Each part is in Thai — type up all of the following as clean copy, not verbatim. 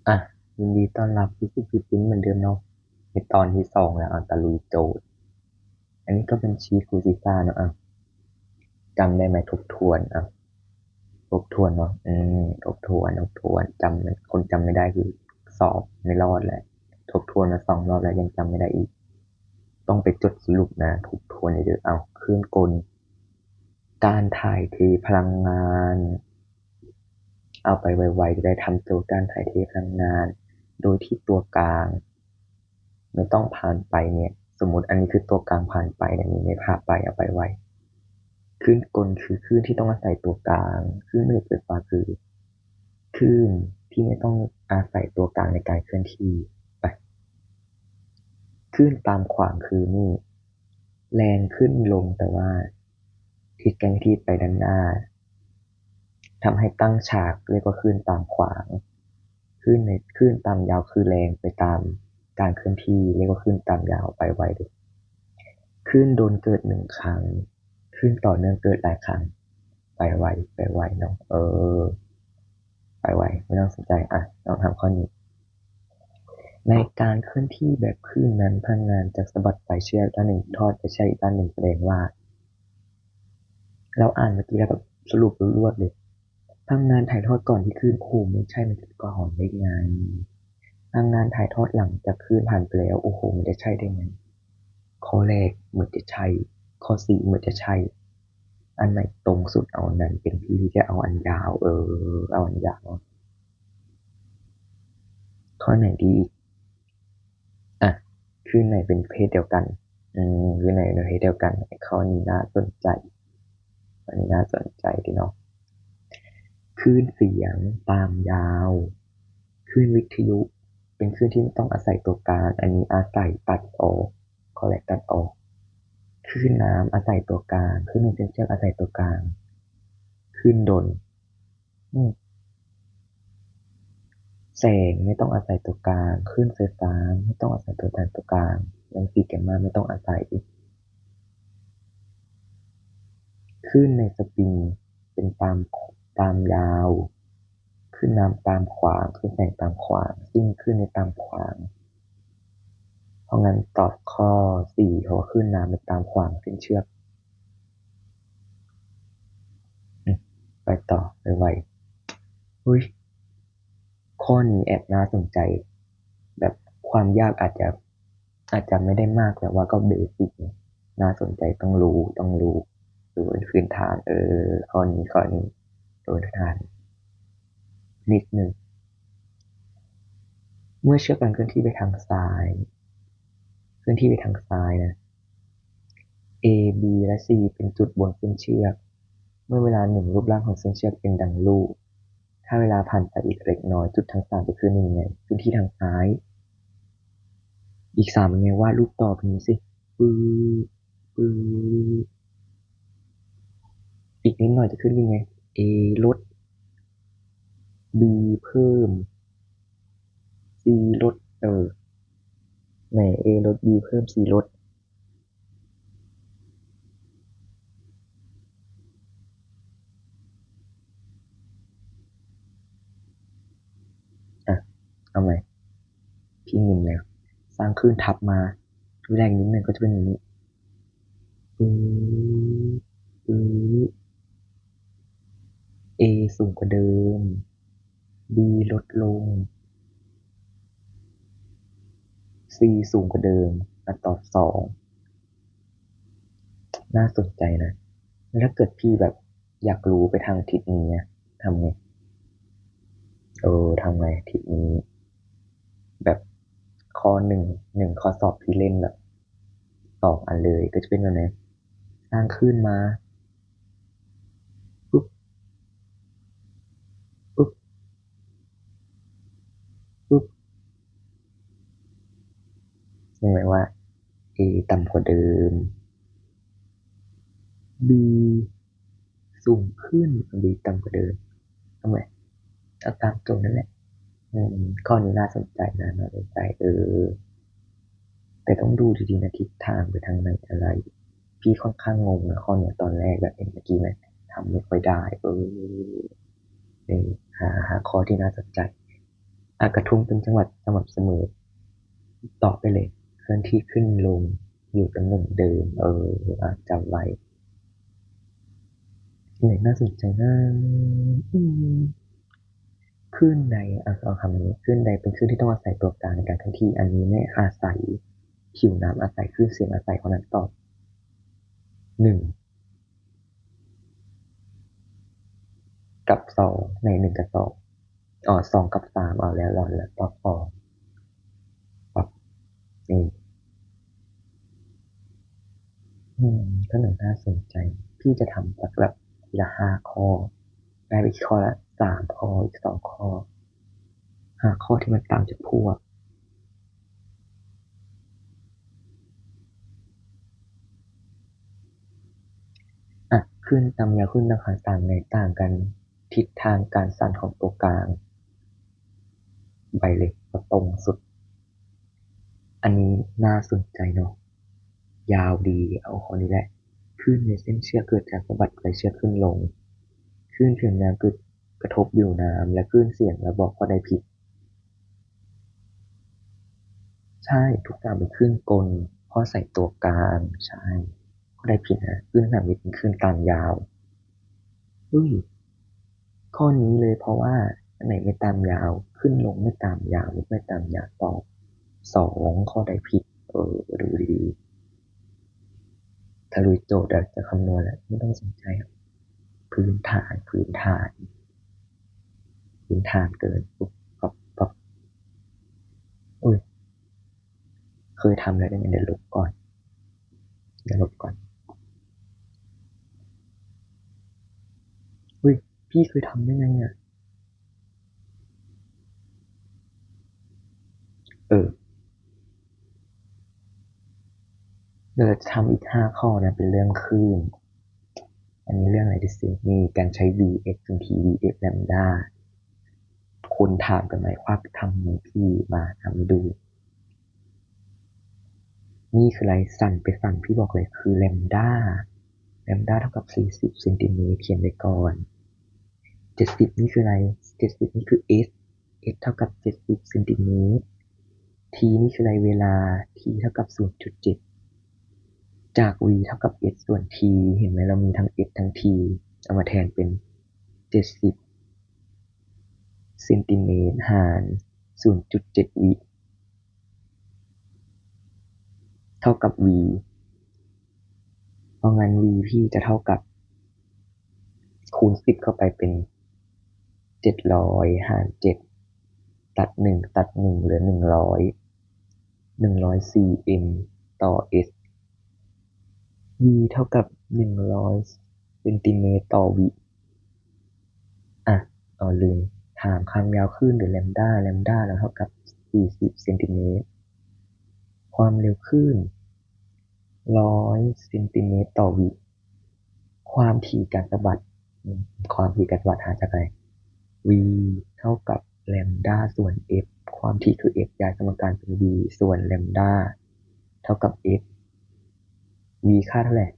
อ่ะยินดีต้อนรับพี่พี่ปิ๊นเหมือนเดิมเนาะในตอนที่สองแล้วตะลุยโจทย์อันนี้ก็เป็นชีทคูซิซ่าเนาะจำได้ไหมทบทวนทบทวนเนาะทบทวนจำคนจำไม่ได้คือสอบไม่รอดแหละทบทวนมา2 รอบแล้วยังจำไม่ได้อีกต้องไปจดสรุปนะทบทวนเยอะๆเครื่องกลการถ่ายเทพลังงานเอาไปไวๆจะได้ทำโจทย์การถ่ายเทพลังงานโดยที่ตัวกลาง ไม่ต้องผ่านไปเนี่ยสมมติอันนี้คือตัวกลางผ่านไปเนี่ยมีไม่ผ่านไปเอาไปไว้คลื่นกลคือคลื่นที่ต้องอาศัยตัวกลางคลื่นแม่เหล็กไฟฟ้าคือคลื่นที่ไม่ต้องอาศัยตัวกลางในการเคลื่อนที่ไปคลื่นตามขวางคือนี่แรงขึ้นลงแต่ว่าทิศการที่ไปด้านหน้าทำให้ตั้งฉากเรียกว่าคลื่นตามขวางคลื่นตามยาวคือแรงไปตามการเคลื่อนที่เรียกว่าคลื่นตามยาวไปไวเลย คลื่นโดนเกิด1 ครั้งคลื่นต่อเนื่องเกิดหลายครั้งไปไวไปไวเนาะไปไวไม่ต้องสนใจลองทำข้อนี้ในการเคลื่อนที่แบบคลื่นนั้นพลังงานจากสะบัดปลายเชือกด้านหนึ่งทอดไปเชือกอีกด้านหนึ่งแสดงว่าเราอ่านเมื่อกี้แล้วแบบสรุปรวดๆเลยพลังงานถ่ายทอดก่อนที่คลื่นโอ้โหไม่ใช่มันจะก่อนได้ไงพลังงานถ่ายทอดหลังจากคลื่นผ่านไปแล้วโอ้โหมันจะใช่ได้ไงข้อแรกเหมือนจะใช่ข้อ 4เหมือนจะใช่ อันไหนตรงสุดเอาอันนั้นเป็นพี่จะเอาอันยาวเอาอันยาวข้อไหนดีอ่ะคือไหนเป็นเพศเดียวกันคือไหนเป็นเพศเดียวกันข้อนี้น่าสนใจอันนี้น่าสนใจดีเนาะคลื่นเสียงตามยาวคลื่นวิทยุเป็นคลื่นที่ไม่ต้องอาศัยตัวกลางอันนี้อาศัยตัดออกข้อแรกตัดออกคลื่นน้ำอาศัยตัวกลางคลื่นเส้นเชือกอาศัยตัวกลางคลื่นดนอืม แสงไม่ต้องอาศัยตัวกลางคลื่นไฟฟ้าไม่ต้องอาศัยตัวแทนตัวกลางรังสีแกมมาไม่ต้องอาศัยคลื่นในสปริงเป็นตามยาวคลื่นน้ำตามขวางคลื่นแสงตามขวางซึ่งคลื่นในตามขวางเพราะงั้นตอบข้อ 4เพราะว่าคลื่นน้ำเป็นตามขวางเส้นเชือกอืมไปต่อไวๆอุ้ยข้อนี้แอบน่าสนใจแบบความยากอาจจะไม่ได้มากแต่ว่าก็เบสิกเนี่ยน่าสนใจต้องรู้ดูเป็นพื้นฐานข้อนี้โดยพื้นฐานนิดหนึ่งเมื่อเชือกมันเคลื่อนที่ไปทางซ้ายเคลื่อนที่ไปทางซ้ายนะ A B และ C เป็นจุดบนเส้นเชือกเมื่อเวลาหนึ่งรูปร่างของเส้นเชือกเป็นดังรูปถ้าเวลาผ่านไปอีกเล็กน้อยจุดทั้ง3จะเคลื่อนยังไงพื้นที่ทางซ้ายอีก 3เป็นไงวาดรูปต่อไปนี้สิปื๊ดปื๊ดอีกนิดหน่อยจะขึ้นยังไง A ลด B เพิ่ม C ลดไหน A ลด B เพิ่ม C ลดอ่ะเอาใหม่พี่งงแล้วสร้างคลื่นทับมาแรงนิดนึงก็จะเป็นอย่างนี้ปื๊ดปื๊ด A สูงกว่าเดิม B ลดลง C สูงกว่าเดิมตอบ2น่าสนใจนะแล้วถ้าเกิดพี่แบบอยากรู้ไปทางทิศนี้นะทำไงทำไงทิศนี้แบบข้อ 1 ข้อสอบพี่เล่นแบบ2 อันเลยก็จะเป็นแบบนี้สร้างขึ้นมาปุ๊บปุ๊บปุ๊บเห็นไหมว่า A ต่ำกว่าเดิม B สูงขึ้น B ต่ำกว่าเดิมทำไมเอาตามตรงนั่นแหละข้อนี้น่าสนใจนะน่าสนใจแต่ต้องดูดีๆนะทิศทางไปทางไหนอะไรพี่ค่อนข้างงงนะข้อเนี้ยตอนแรกแบบเมื่อกี้ไหมทำไม่ค่อยได้นี่หาข้อที่น่าสนใจ กระทุ้งเป็นจังหวัดสม่ำเสมอตอบไปเลยเคลื่อนที่ขึ้นลงอยู่ตำแหน่งเดิมจำไว้ไหนน่าสนใจนะอืมคลื่นใดเอาคำนี้คลื่นใดเป็นคลื่นที่ต้องอาศัยตัวกลางในการเคลื่อนที่อันนี้ไม่อาศัยผิวน้ำอาศัยคลื่นเสียงอาศัยเพราะนั้นตอบหนึ่งกับสองในหนึ่งกับสองสองกับสามเอาแล้วหลอนแล้วตอบสองตอบนี่ก็หนึ่งน่าสนใจพี่จะทำสักแบบทีละ5 ข้อได้ไปข้อละ3 ข้ออีก2 ข้อ5 ข้อที่มันตามจากพวกขึ้นตามยาวขึ้นตามขาต่างในต่างกันทิศทางการสั่นของตัวกลางใบเล็กก็ตรงสุดอันนี้น่าสนใจเนาะยาวดีเอาข้อนี้แหละคลื่นในเส้นเชือกเกิดจากสะบัดไฟเชือกขึ้นลงคลื่นผิวน้ำกระทบผิวน้ำและคลื่นเสียงแล้วบอกข้อใดผิดใช่ทุกอย่างเป็นคลื่นกลข้อใส่ตัวกลางใช่ข้อใดผิดนะคลื่นสนามนี้เป็นคลื่นกลางยาวเฮ้ย ข้อนี้เลยเพราะว่าอันไหนไม่ตามยาวขึ้นลงไม่ตามยาวไม่ตามยาวตอบ2ข้อใดผิดดูดีๆถ้ารู้โจทย์จะคำนวณแล้วไม่ต้องสนใจหรอกพื้นฐานเกินปุ๊บปั๊บอุ้ยเคยทำแล้วได้ไหมเดี๋ยวลบก่อนอุ้ยพี่เคยทำได้ไงเออเดี๋ยวเราจะทำอีก5 ข้อนะเป็นเรื่องคลื่นอันนี้เรื่องอะไรดิสิมีการใช้ Vx เป็น t Vx lambda คนถามกันไหมว่าทำไงพี่มาทำให้ดู นี่คืออะไรสั่นไปสั่นพี่บอกเลยคือแลมด้าเท่ากับ40 เซนติเมตรเขียนไว้ก่อน70นี่คืออะไร70นี่คือ s เท่ากับ70 เซนติเมตร t นี่คืออะไรเวลา t เท่ากับ0.7จาก v เท่ากับ s ส่วน t เห็นไหมเรามีทั้ง s ทั้ง t เอามาแทนเป็น70 เซนติเมตรหาร0.7วิเท่ากับ v เพราะงั้น v พี่จะเท่ากับคูณ10เข้าไปเป็น 700 หาร 7ตัด 1เหลือ100 ต่อ s v เท่ากับ100 เซนติเมตรต่อวิอ่ะลืมถามความยาวคลื่นหรือแลมด้าแล้วเท่ากับ40 เซนติเมตรความเร็วคลื่น100 เซนติเมตรต่อวิความถี่การสะบัดความถี่การสะบัดหาจากอะไร v เท่ากับแลมด้าส่วน f ความถี่คือ f ย้ายสมการเป็น v ส่วนแลมด้าเท่ากับ f v ค่าเท่าไหร่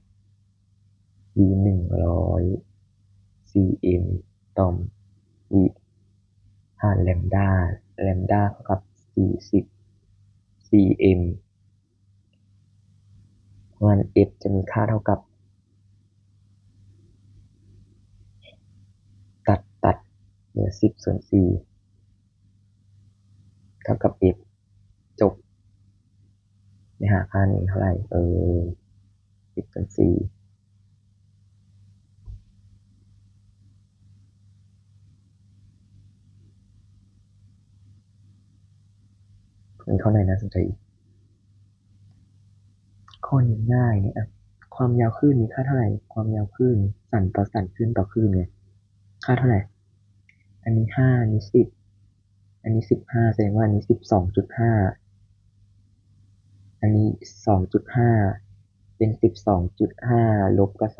v 100 cm ต่อวิหารแลมด้าเท่ากับ40 cm เพราะงั้น f จะมีค่าเท่ากับตัดเหลือ10 ส่วน 4เท่ากับ f จบไม่หาค่านี้เท่าไหร่10 ส่วน 4มีข้อไหนน่าสนใจอีกข้อนี้ง่ายเนี่ยความยาวคลื่นมีค่าเท่าไหร่ความยาวคลื่นสั่นต่อสั่นคลื่นต่อคลื่นไงค่าเท่าไหร่อันนี้5 อันนี้ 10อันนี้15แสดงว่าอันนี้12.5อันนี้2.5เป็น12.5ลบกับ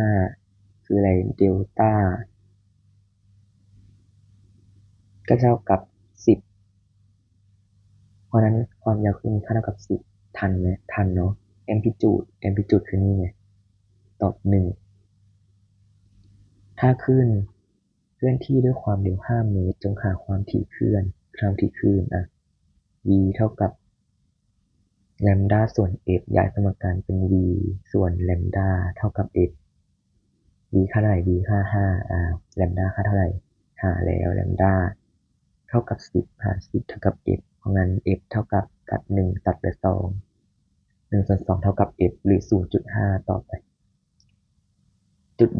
2.5คืออะไรเดลต้าก็เท่ากับ10เพราะนั้นความยาวคลื่นมีค่าเท่ากับ10ทันไหมทันเนาะแอมพลิจูดคือนี่ไงตอบ1ถ้าคลื่นเคลื่อนที่ด้วยความเร็ว5 เมตรจงหาความถี่คลื่น ครั้งที่คลื่นv เท่ากับแลมดาส่วน f ย้ายสมการเป็น v ส่วนแลมดาเท่ากับ f v ค่าเท่าไหร่ v ค่าแลมดาค่าเท่าไหร่หาแล้วแลมดาเท่ากับ10หาร10เท่ากับ f เพราะงั้น f เท่ากับตัด1ตัดเหลือ2 1/2เท่ากับ f หรือ 0.5 ต่อไปจุด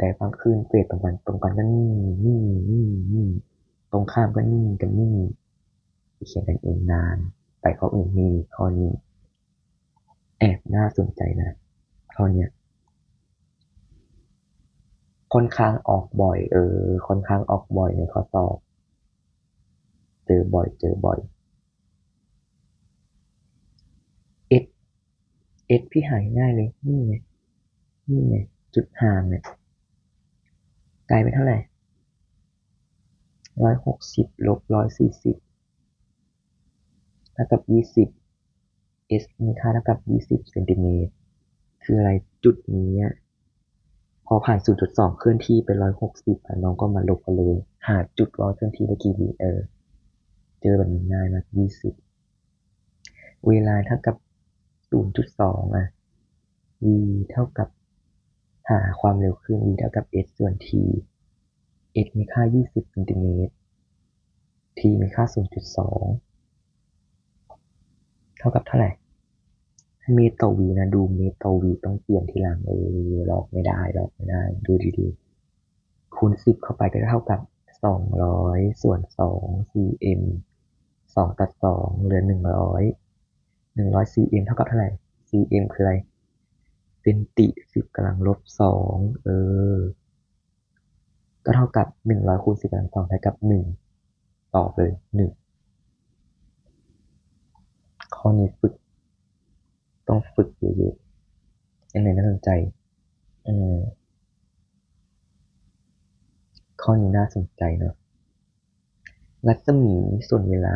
ใดฟังคลื่นเฟสตรงกันก็นี่ตรงข้ามก็นี่กันนี่เขียนกันเองนานไปข้ออื่นมีข้อนี้แอบน่าสนใจนะข้อเนี้ยค่อนข้างออกบ่อยค่อนข้างออกบ่อยในข้อสอบเจอบ่อยเอสพี่หายง่ายเลยนี่ไงจุดห่างเนี่ยกลายเป็นเท่าไหร่160-140เท่ากับ20 s มีค่าเท่ากับ20เซนติเมตรคืออะไรจุดนี้พอผ่าน 0.2 เคลื่อนที่ไป160น้องก็มาลบกันเลยหาจุดว่าเคลื่อนที่ได้กี่วิเจอแบบนี้ง่ายมาก20เวลาเท่ากับ 0.2v เท่ากับหาความเร็วคลื่น v เท่ากับ s ส่วน t s มีค่า20เซนติเมตร t มีค่า 0.2 เท่ากับเท่าไหร่เมตรต่อวีนะดูเมตรต่อวีต้องเปลี่ยนทีหลังหลอกไม่ได้ดูดีๆคูณ10เข้าไปก็เท่ากับ200ส่วน2 cm 2ตัด2เหลือ100 cm เท่ากับเท่าไหร่ cm คืออะไรเป็นติ10กำลังลบ2ก็เท่ากับ100คูณ10กำลัง2เท่ากับ1ตอบเลย1ข้อนี้ต้องฝึกเยอะๆยังไงน่าสนใจเออข้อนี้น่าสนใจเนอะรัศมีส่วนเวลา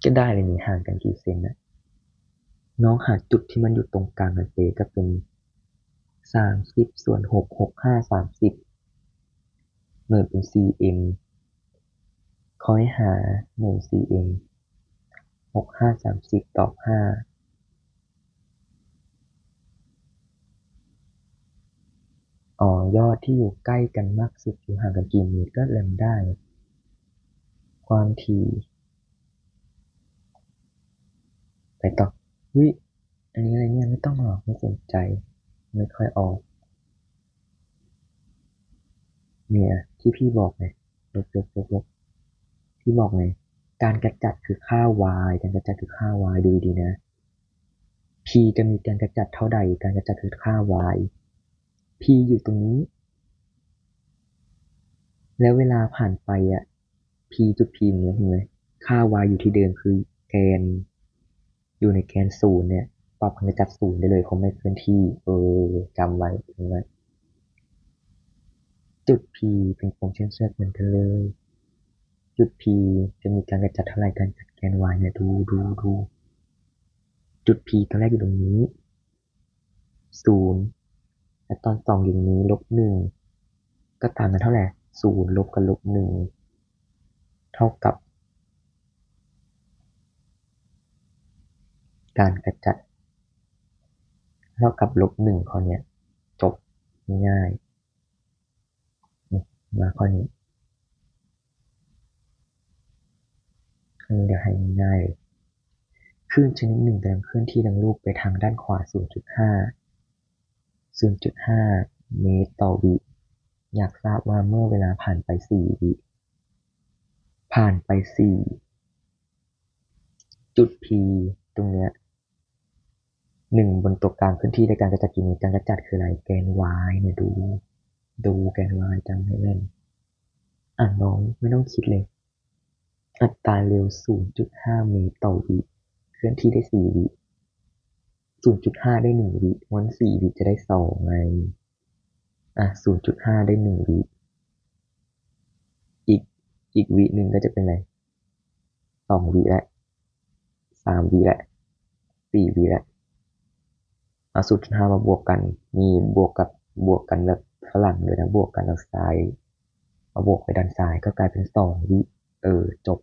ก็ได้เลยนี่ห่างกันกี่เซนนะน้องหาจุดที่มันอยู่ตรงกลางกันเปก็เป็น30ส่วน6 65 30หน่วยเป็น cm ขอให้หาหน่วย cm 6530ตอบ5ยอดที่อยู่ใกล้กันมากสุดอยู่ห่างกันกี่เมตรก็แลมด้าความถี่ไปต่อวิอันนี้อะไรเนี่ยไม่ต้องหรอกไม่สนใจไม่ค่อยออกเนี่ยที่พี่บอกไงลบพี่บอกไงการกระจัดคือค่า y การกระจัดคือค่า y ดูดีนะ p จะมีการกระจัดเท่าใดการกระจัดคือค่า y p อยู่ตรงนี้แล้วเวลาผ่านไปp จุด p เนี่ยเห็นไหมค่า y อยู่ที่เดิมคือแกนอยู่ในแกนศูนย์เนี่ยปรับการกระจัดศูนย์ได้เลยเขาไม่เคลื่อนที่จำไว้เห็นไหมจุด p เป็นโคงเส้นเชือกเหมือนกันเลยจุด p จะมีการกระจัดเท่าไหร่การจัดแกน y เนี่ยดูจุด p ตอนแรกอยู่ตรงนี้0และตอน2อยู่ตรงนี้-1ก็ต่างกันเท่าไหร่0ลบกับ-1เท่ากับการกระจัดเท่ากับ-1ข้อเนี้ยจบง่ายมาข้อนี้เดี๋ยวให้ง่ายคลื่นชนิดหนึ่งกำลังเคลื่อนที่ดังรูปไปทางด้านขวา 0.5 เมตรต่อวิอยากทราบว่าเมื่อเวลาผ่านไป4วิผ่านไป4จุด P ตรงเนี้ย1บนตัวกลางเคลื่อนที่ในการกระจัดกี่เมตรการกระจัดคืออะไรแกน y เนี่ยดูแกน y จำให้แม่นน้องไม่ต้องคิดเลยอัตราเร็ว 0.5 เมตรต่อวิเคลื่อนที่ได้4วิ0.5ได้1วิวัน4วิจะได้2ไง0.5ได้1วิอีกวิหนึ่งก็จะเป็นอะไร2วิและ3วิและ4วิและ0.5มาบวกกันมีบวกกันแบบฝรั่งเลยนะบวกกันทางซ้าย เอาบวกไปด้านซ้ายก็กลายเป็น2 วิจบ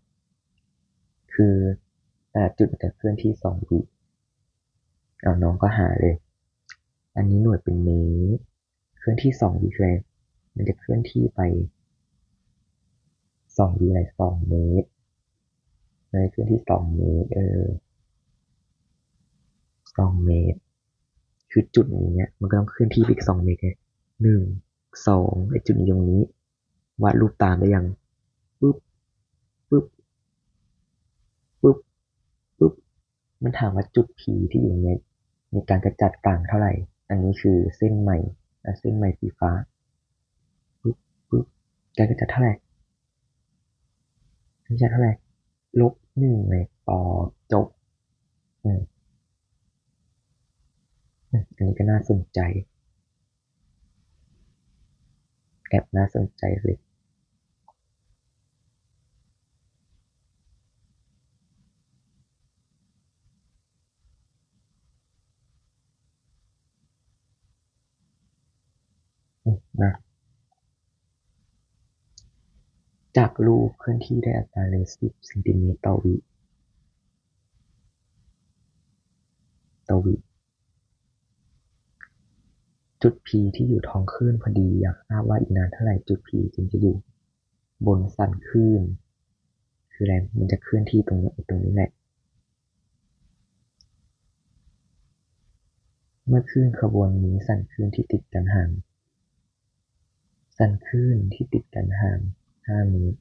คือแต่ละจุดมันจะเคลื่อนที่2 วิเอาน้องก็หาเลยอันนี้หน่วยเป็นเมตรเคลื่อนที่2 วิคืออะไรมันจะเคลื่อนที่ไป2 วิอะไร2 เมตรเลยเคลื่อนที่2 เมตร2 เมตรคือจุดนี้เนี่ยมันก็ต้องเคลื่อนที่ไปอีก2 เมตรไง1 2ไอ้จุดนี้ตรงนี้วาดรูปตามได้ยังปึ๊บปึ๊บปึ๊บปึ๊บมันถามว่าจุด P ที่อยู่ในมีการกระจัดต่างเท่าไหร่อันนี้คือเส้นใหม่เส้นใหม่สีฟ้าปึ๊บปึ๊บการกระจัดเท่าไหร่การกระจัดเท่าไหร่-1ในต่อจบอืมอันนี้ก็น่าสนใจแอบน่าสนใจเลยนะจากลูกเคลื่อนที่ได้อัตราเร็ว10 เซนติเมตรต่อวิจุด P ที่อยู่ท้องคลื่นพอดีอยากทราบว่าอีกนานเท่าไหร่จุด P จึงจะอยู่บนสันคลื่นคืออะไรมันจะเคลื่อนที่ตรงนี้แหละเมื่อคลื่นขบวนนี้สันคลื่นที่ติดกันห่างสันคลื่นที่ติดกันห่าง5 เมตร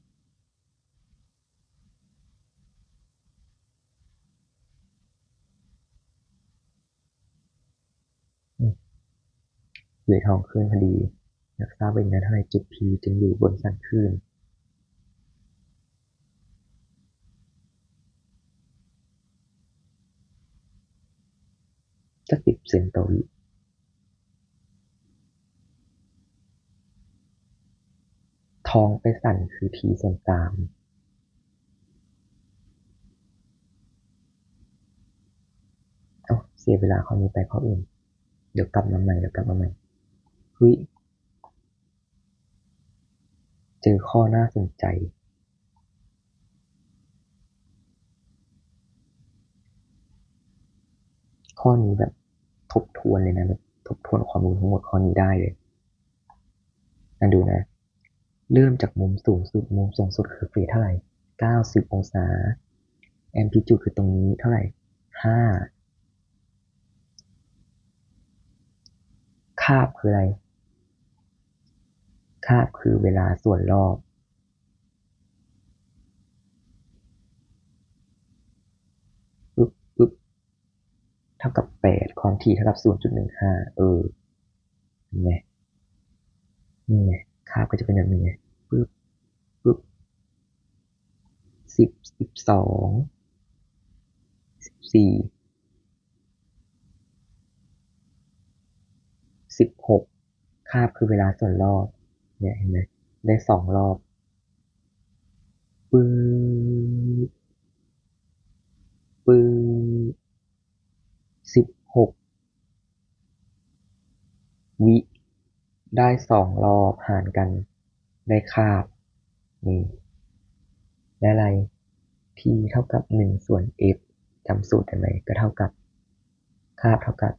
อยู่ท้องคลื่นพอดีอยากทราบว่าอีกนานเท่าไหร่จุด P จึงอยู่บนสันคลื่นก็10 เซนต่อวิท้องไปสั่นคือ T/3เอ้าเสียเวลาข้อนี้ไปข้ออื่นเดี๋ยวกลับมาใหม่เฮ้ยเจอข้อน่าสนใจข้อนี้แบบทบทวนเลยนะแบบทบทวนความรู้ทั้งหมดข้อนี้ได้เลยดูนะเริ่มจากมุมสูงสุดคือเฟสเท่าไหร่90 องศาแอมพลิจูดคือตรงนี้เท่าไหร่5คาบคืออะไรคาบคือเวลาส่วนรอบปึ๊บปึ๊บเท่ากับ8ความถี่เท่ากับ0.15เห็นไหมนี่ไงคาบก็จะเป็นแบบนี้ไงปึ๊บปึ๊บ121416คาบคือเวลาส่วนรอบเนี่ยเห็นไหมได้2 รอบปึ๊บปึ๊บ16 วิได้2 รอบหารกันได้คาบนี่ได้อะไร t เท่ากับ1/f จำสูตรได้ไหมก็เท่ากับคาบเท่ากับ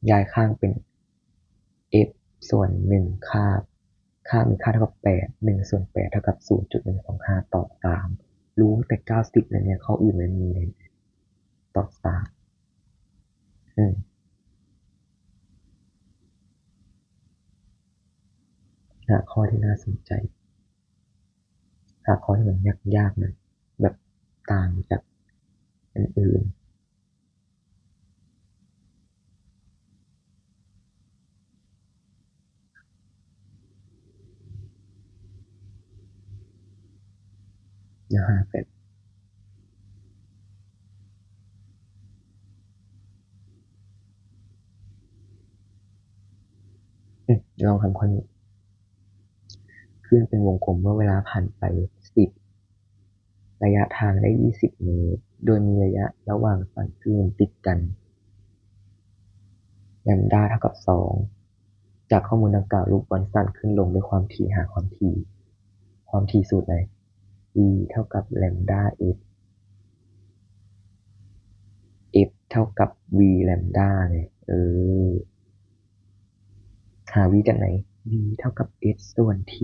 ย้ายข้างเป็น f ส่วนคาบมีค่าเท่ากับ1/8เท่ากับ0.125ต่อ3รู้แต่90เลยเนี่ยข้ออื่นมันมีเลยต่อ3อืมหาข้อที่น่าสนใจหาข้อที่มันยากๆหน่อยแบบต่างจากอันอื่นเดี๋ยวหาแบบลองทำข้อนี้ขึ้นเป็นวงกลมเมื่อเวลาผ่านไป10ระยะทางได้20 เมตรโดยมีระยะระหว่างฝั่งคลื่นติดกันแลมด้าเท่ากับ2จากข้อมูลดังกล่าวลูกบอลสั่นขึ้นลงด้วยความถี่หาความถี่ ความถี่สูตรไหน v เท่ากับแลมดา f f เท่ากับ v แลมดาไงหา v จากไหน v เท่ากับ s ส่วน t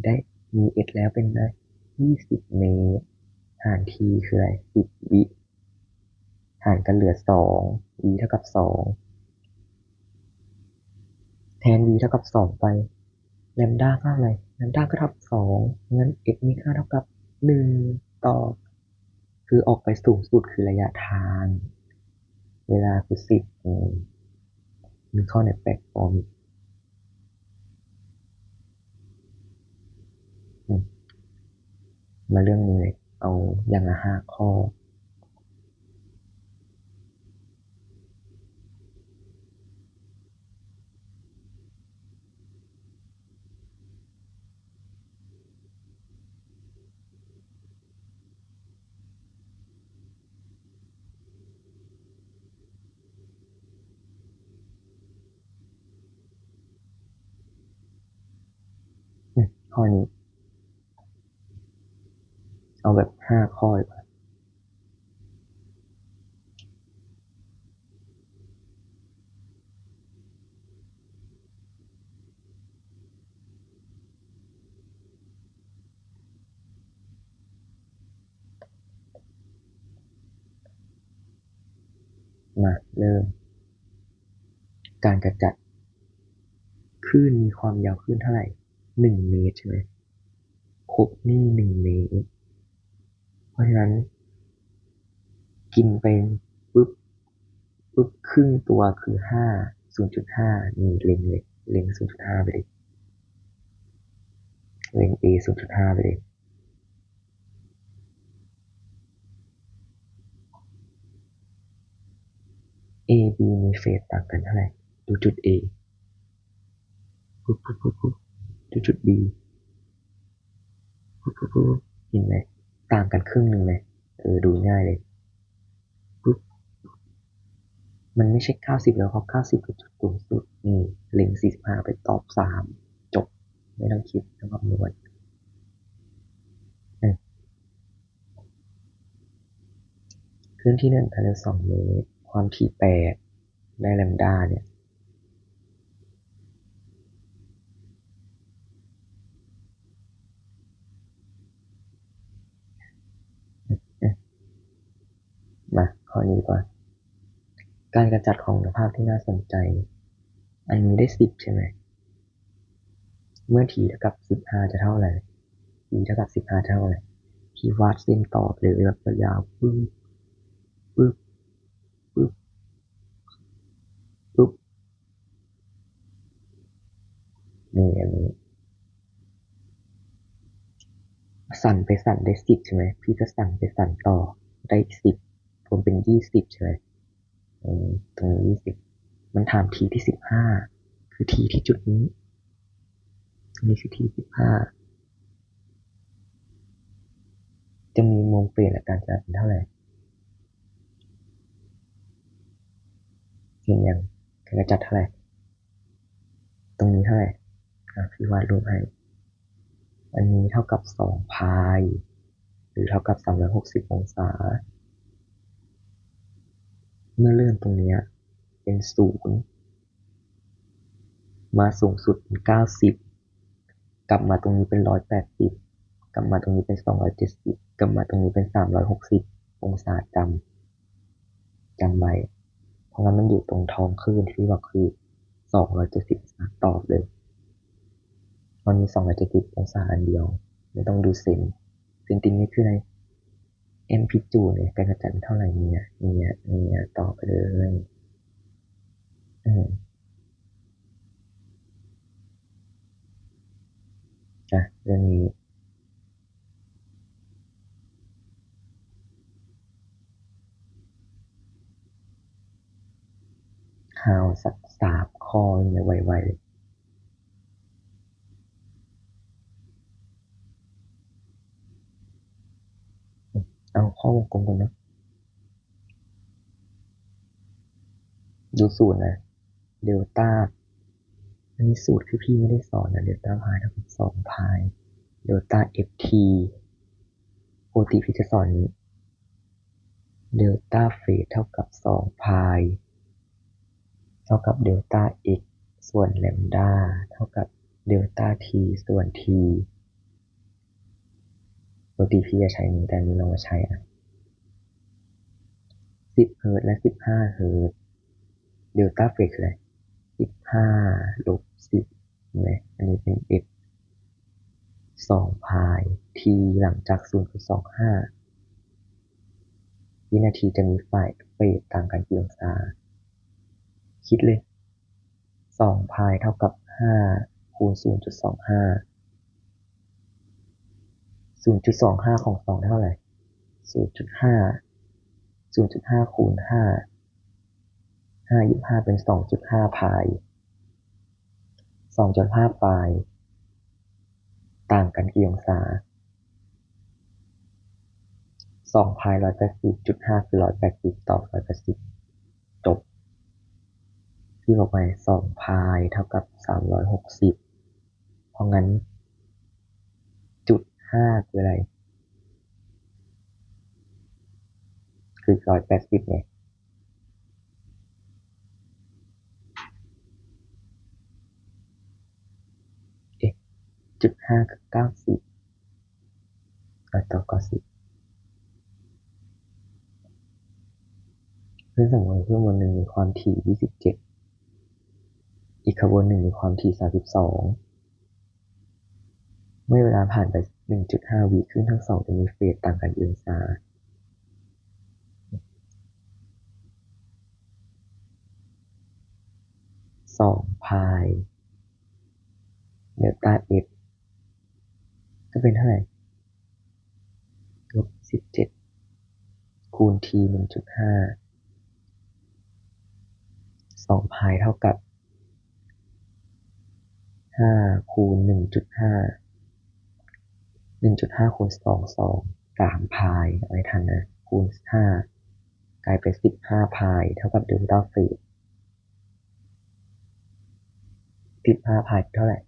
ได้มี s แล้วเป็นไง20 เมตรหาร t คืออะไร10 วิหารกันเหลือ2 v เท่ากับ2แทน v เท่ากับ2ไปแลมด้าค่าอะไรแลมด้าก็เท่ากับ2งั้น f มีค่าเท่ากับ1ต่อคือออกไปสูงสุดคือระยะทางเวลาคือ10มีข้อไหนแปลกปลอมมาเรื่องนี้เลยเอาอย่างละ5 ข้อข้อนี้เอาแบบ5 ข้อดีกว่ามาเริ่มการกระจัดคลื่นมีความยาวคลื่นเท่าไหร่1 เมตรใช่ไหมครบนี่1 เมตรเพราะฉะนั้นกินไปปุ๊บครึ่งตัวคือ0.5นี่เล็งเลยเล็ง0.5ไปเลยเล็ง a 0.5ไปเลย a b มีเฟสต่างกันเท่าไหร่ดูจุด a ปุ๊บดูจุด b ปุ๊บเห็นไหมต่างกันครึ่งหนึ่งไหมดูง่ายเลยปุ๊บมันไม่ใช่90แล้วเพราะ90คือจุดสูงสุดนี่เล็ง45ไปตอบ3จบไม่ต้องคิดไม่ต้องคำนวณคลื่นที่1ภายใน2 เมตรความถี่8ได้แลมดาเนี่ยมาข้อนี้ก่อนการกระจัดของอนุภาคที่น่าสนใจอันนี้ได้10ใช่ไหมเมื่อ t เท่ากับ15จะเท่าไหร่ t เท่ากับ15เท่าไหร่ที่วาดเส้นต่อเลยแบบยาวๆปึ๊บปึ๊บปึ๊บนี่อันนี้สั่นไปสั่นได้10ใช่ไหมพี่ก็สั่นไปสั่นต่อได้10รวมเป็น20ใช่ไหมตรงนี้20มันถามทีที่15คือทีที่จุดนี้ตรงนี้คือที15จะมีมุมเปลี่ยนและการจัดเป็นเท่าไหร่เห็นยังการจัดเท่าไหร่ตรงนี้เท่าไหร่พี่วาดรูปให้อันนี้เท่ากับ2 พายหรือเท่ากับ360องศาเมื่อเริ่มตรงนี้เป็น0มาสูงสุดเป็น90กลับมาตรงนี้เป็น180กลับมาตรงนี้เป็น270กลับมาตรงนี้เป็น360องศาจำไว้เพราะงั้นมันอยู่ตรงท้องคลื่นที่บอกคือ270องศาตอบเลยมันมี270องศาอันเดียวไม่ต้องดูเซนติเมตรคืออะไรแอมพลิจูดเนี่ยการกระจายเท่าไหร่เนี่ยต่อไปเลยอืมเรื่องนี้ฮาวสัก3 ข้อเนี่ยไวๆเอาข้อวงกลมก่อนเนาะดูสูตรนะเดลต้าอันนี้สูตรคือพี่ไม่ได้สอนนะเดลต้าพายเท่ากับ2 พาย เดลต้าเอฟทีปกติพี่จะสอนเดลต้าเฟสเท่ากับ2 พายเท่ากับเดลต้าเอ็กส่วนแลมดาเท่ากับเดลต้าทีส่วนทีปกติพี่จะใช้นี้แต่นี้ลองมาใช้10 เฮิร์ตซ์และ15 เฮิร์ตซ์เดลต้าเฟสคืออะไร15 ลบ 10เห็นไหมอันนี้เป็น f 2 พาย t หลังจาก0.25วินาทีจะมีฝ่ายเฟสต่างกันกี่องศาคิดเลย2 พายเท่ากับ5 คูณ0.25ของ2เท่าไหร่0.5คูณ5 25เป็น2.5 พาย2.5 พายต่างกันกี่องศา2 พาย180.5คือ180ตอบ180จบพี่บอกไป2 พายเท่ากับ360เพราะงั้น5คืออะไรคือ180ไงเอ๊ะ5กับ90ตอบ90เพื่อนสมมติเครื่องบนหนึ่งมีความถี่27อีกขบวนหนึ่งมีความถี่32เมื่อเวลาผ่านไป1.5วิคลื่นทั้งสองจะมีเฟสต่างกันกี่องศา2 พายเดลต้าเอฟก็เป็นเท่าไหร่-17คูณที1.52 พายเท่ากับ5 คูณ1.5คูณ3 พายเอาไว้ทันนะคูณ5กลายเป็น15 พายเท่ากับเดลต้าเฟส15 พายเท่าไหร่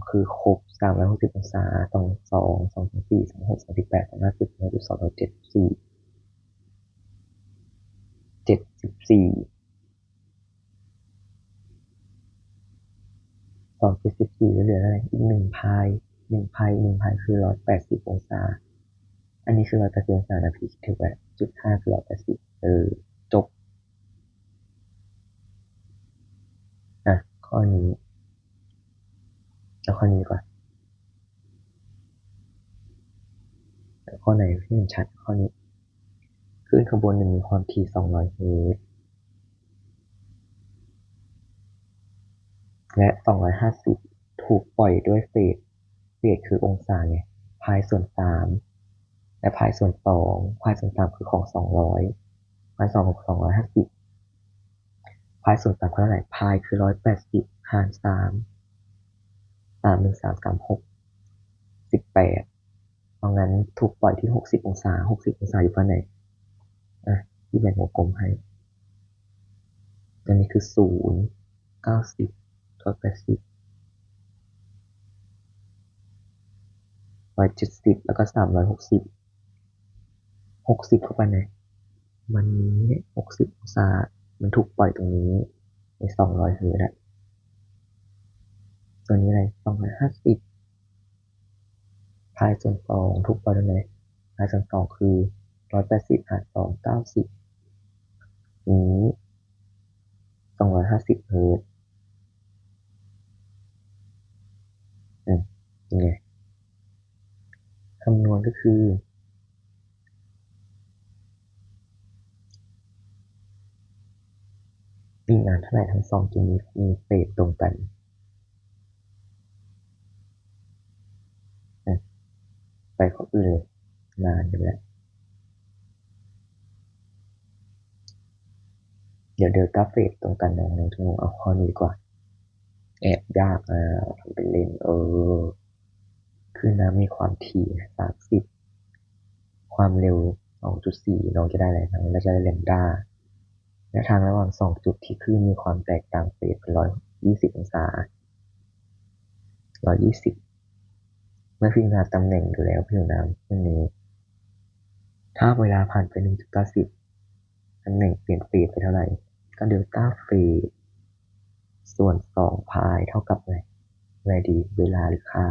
คือครบ360องศา2 2 2 4 2 6 2 8 2 5 10 2 2 74274แล้วเหลืออะไรอีก1 พาย1 พายคือ180 องศาอันนี้คือ180 องศานะพี่คิดถูกไหม0.5คือ180จบข้อนี้แล้วข้อนี้ก่อนข้อไหนที่เห็นชัดข้อนี้คลื่นขบวนหนึ่งมีความถี่200 เฮิร์ตซ์และ250ถูกปล่อยด้วยเฟสคือองศาไงพายส่วน3และพายส่วน2พายส่วน3คือของ200พาย2คือ250พายส่วน3คือเท่าไหร่พายคือ180หาร33 1 3 3 6 18เพราะงั้นถูกปล่อยที่60องศา60องศาอยู่ฝั่งไหนที่แบ่งวงกลมให้อันนี้คือ0 90 180 170แล้วก็360เข้าไปไหนมันนี้60องศามันถูกปล่อยตรงนี้ใน200เฮิร์ตซ์ส่วนนี้อะไร250พายส่วน2ถูกปล่อยตรงไหนพายส่วน2คือ180หาร2 90นี้250เฮิร์ตซ์ยังไงคำนวณก็คือมีงานเท่าไหร่ทั้งสองจะมีเฟสตรงกันไปข้ออื่นเลยนานอยู่แล้วเดี๋ยวเดลต้าเฟสตรงกันน้องๆทุกคนเอาข้อนี้ดีกว่าแอบยากทำเป็นเล่นคือน้ำมีความถี่30ความเร็ว2.4น้องจะได้อะไรน้องจะได้แลมดาและทางระหว่าง2 จุดที่คลื่นมีความแตกต่างเฟสเป็น120องศา 120เมื่อพิจารณาตำแหน่งอยู่แล้วผิวน้ำตรงนี้ถ้าเวลาผ่านไป1.90ตำแหน่งเปลี่ยนเฟสไปเท่าไหร่ก็เดลต้าเฟสส่วน2พายเท่ากับอะไรดีเวลาหรือค่า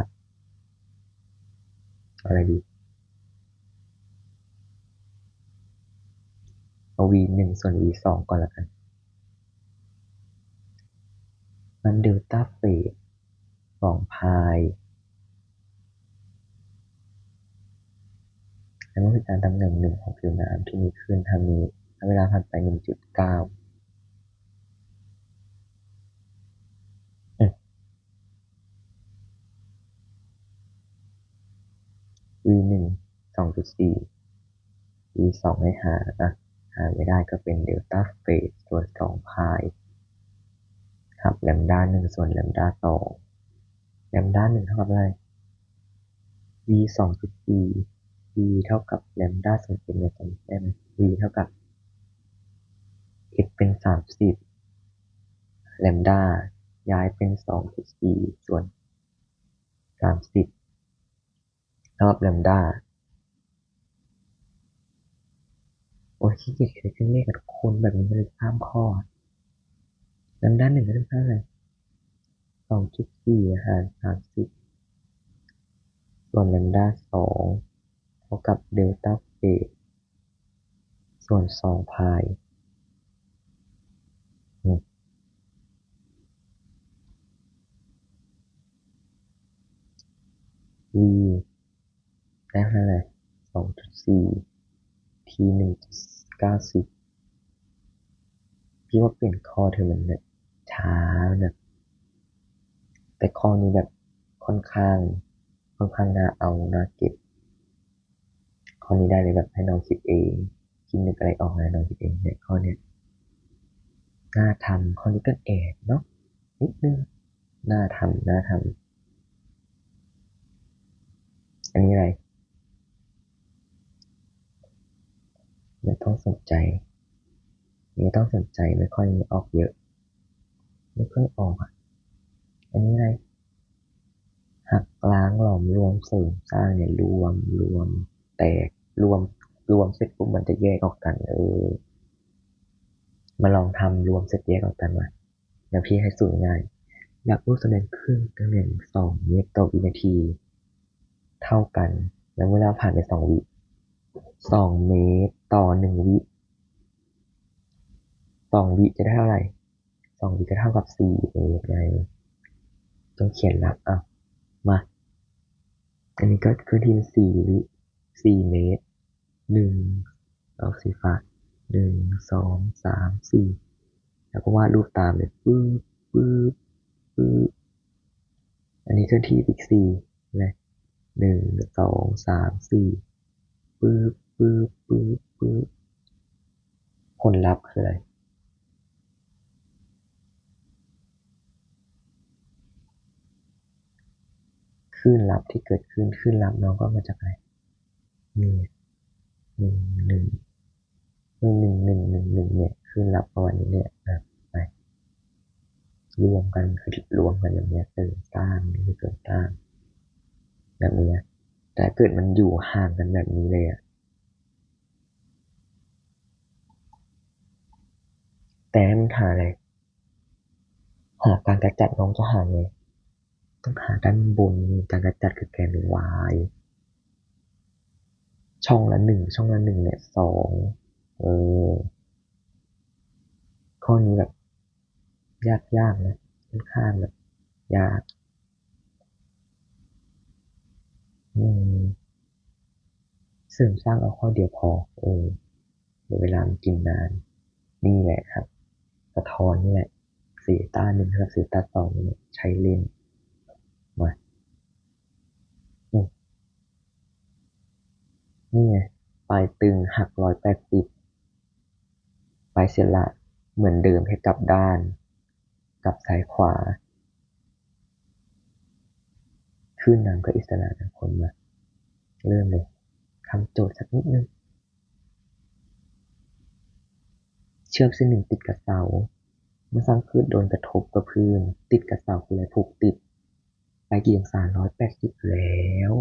อะไรดีเอา v1 ส่วน v2 ก่อนละกันมันเดลต้าเฟส2พายแล้วเมื่อพิจารณาตำแหน่งหนึ่งของผิวน้ำที่มีคลื่นทางนี้เวลาผ่านไป1.9 v1 2.4 v2 ให้หาไม่ได้ก็เป็นเดลต้าเฟสส่วน2พายครับแลมด้า1ส่วนแลมด้า2แลมด้า1เท่ากับอะไร v 2.4 v เท่ากับแลมด้าส่วนเป็นเนี่ยจำได้ไหม v เท่ากับ x เป็น30แลมด้าย้ายเป็น2.4ส่วน30เท่ากับแลมด้าโอ้ยขี้เกียจเขียนเลขกับทุกคนแบบนี้เลยข้ามข้อแลมด้า1ก็ได้เท่าไหร่2.4หาร30ส่วนแลมด้า2เท่ากับเดลต้าเฟสส่วน2พายv ได้เท่าไหร่2.4ที1.90พี่ว่าเปลี่ยนข้อเธอมันแบบช้าแบบแต่ข้อนี้แบบค่อนข้างน่าเอาน่าเก็บข้อนี้ได้เลยแบบให้น้องคิดเองคิดนึกอะไรออกให้น้องคิดเองเนี่ยข้อเนี้ยน่าทำข้อนี้ก็แอบเนาะนิดนึงน่าทำอันนี้อะไรไม่ต้องสนใจไม่ต้องสนใจไม่ค่อยออกเยอะไม่ค่อยออกอ่ะอันนี้อะไรหักล้างหลอมรวมเสริมสร้างเนี่ยรวมแตกรวมเสร็จปุ๊บมันจะแยกออกกันมาลองทำรวมเสร็จแยกออกกันมาเดี๋ยวพี่ให้สูตรง่ายอยากรู้แสดงครึ่งตำแหน่ง2 เมตรต่อวินาทีเท่ากันแล้วเวลาผ่านไป2 เมตรต่อ1 วิ2 วิจะได้เท่าไหร่2 วิก็เท่ากับ4 เมตรไงต้องเขียนลับมาอันนี้ก็คือที4 วิ4 เมตรหนึ่งเอาสีฟ้า1 2 3 4แล้วก็วาดรูปตามเลยปึ๊บปึ๊บอันนี้เคลื่อนที่อีกเลย1 2 3 4ปึ๊บผลลัพธ์คืออะไรคลื่นลับที่เกิดขึ้นคลื่นลับน้องก็มาจากอะไรนี่หนึ่งหนึ่งหนึ่งเนี่ยคลื่นลับประมาณนี้เนี่ยไปรวมกันแบบเนี้ยเกิดต้านนี่คือเกิดต้านแบบนี้แต่เกิดมันอยู่ห่างกันแบบนี้เลยแต่มันหาอะไรหาการกระจัดน้องจะหาไงต้องหาด้านบนการกระจัดคือแกน y ช่องละหนึ่งเนี่ย2เออข้อนี้แบบยากนะค่อนข้างแบบยากอืมเสริมสร้างเอาข้อเดียวพอเดี๋ยวเวลามันกินนานนี่แหละครับสะท้อนนี่แหละเซตา1เท่ากับเซตา2นี่ใช้เล่นมาอืมนี่ไงปลายตึงหัก180ปลายเสียละเหมือนเดิมให้กลับด้านกลับซ้ายขวาขึ้นนำกับอิสระทั้งคนมาเริ่มเลยทำโจทย์สักนิดนึง เชือกเส้นหนึ่งติดกับเสาเมื่อสร้างคลื่นโดนกระทบกับพื้นติดกับเสาคืออะไรผูกติด ไปกี่องศา180แล้ว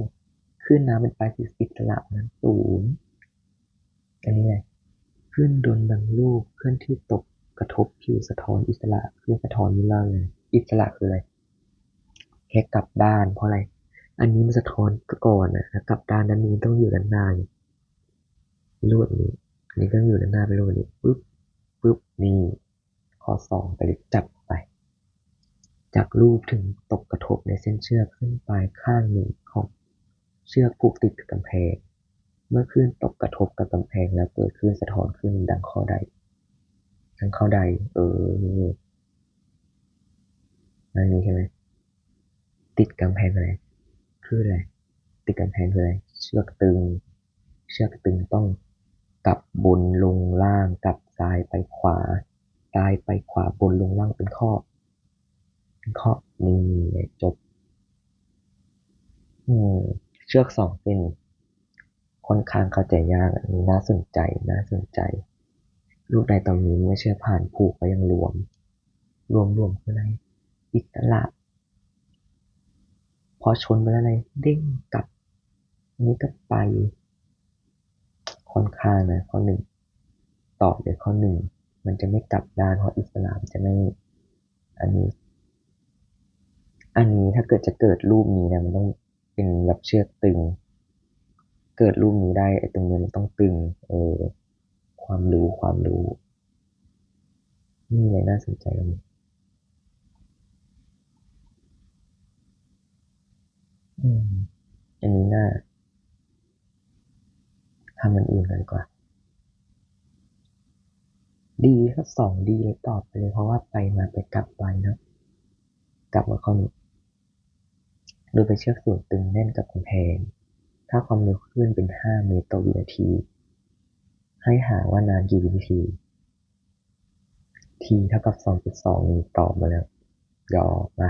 ขึ้นน้ำเป็นปลายอิสระนั้นศูนย์อันนี้ไงขึ้นโดนบางลูกเคลื่อนที่ตกกระทบผิวสะท้อนอิสระคือสะท้อนนี่ล่างเลยอิสระคืออะไรแค่กลับด้านเพราะอะไรอันนี้มันสะท้อนก่อนนะแล้วกลับด้านนั้นนี้ต้องอยู่ด้านหน้ารูปนี้อันนี้ก็อยู่ด้านหน้าไปรูปนี้ปึ๊บปึ๊บนี่ข้อสองไปเลยจับไปจากรูปถึงตกกระทบในเส้นเชือกขึ้นปลายข้างหนึ่งของเชือกผูกติดกับกำแพงเมื่อคลื่นตกกระทบกับกำแพงแล้วเกิดคลื่นสะท้อนขึ้นดังข้อใดเอออันนี้ใช่ไหมติดกำแพงอะไรคืออะไรติดกำแพงคืออะไรเชือกตึงเชือกตึงต้องกลับบนลงล่างกลับซ้ายไปขวาซ้ายไปขวาบนลงล่างเป็นข้อนี่จบอืมเชือก2 เส้นค่อนข้างเข้าใจยากอันนี้น่าสนใจลูกใดตอนนี้ไม่เชื่อผ่านผูกก็ยังรวมคืออะไรอิสระพอชนไปแล้วอะไรเด้งกลับอันนี้ก็ไปค่อนข้างนะข้อ 1ตอบเลยข้อ 1มันจะไม่กลับด้านเพราะอิสระมันจะไม่อันนี้ถ้าเกิดจะเกิดรูปนี้นะมันต้องเป็นแบบเชือกตึงเกิดรูปนี้ได้ไอ้ตรงนี้มันต้องตึงเออความรู้นี่เลยน่าสนใจตรงนี้อืมอันนี้น่าทำมันอื่นกันดีกว่าดีครับ2 ดีเลยตอบไปเลยเพราะว่าไปมาไปกลับไปเนาะกลับมาข้อ 1โดยไปเชือกส่วนตึงแน่นกับกำแพงถ้าความเร็วคลื่นเป็น5 เมตรต่อวินาทีให้หาว่านานกี่วินาที t เท่ากับ2.2นี่ตอบมาแล้วยอมมา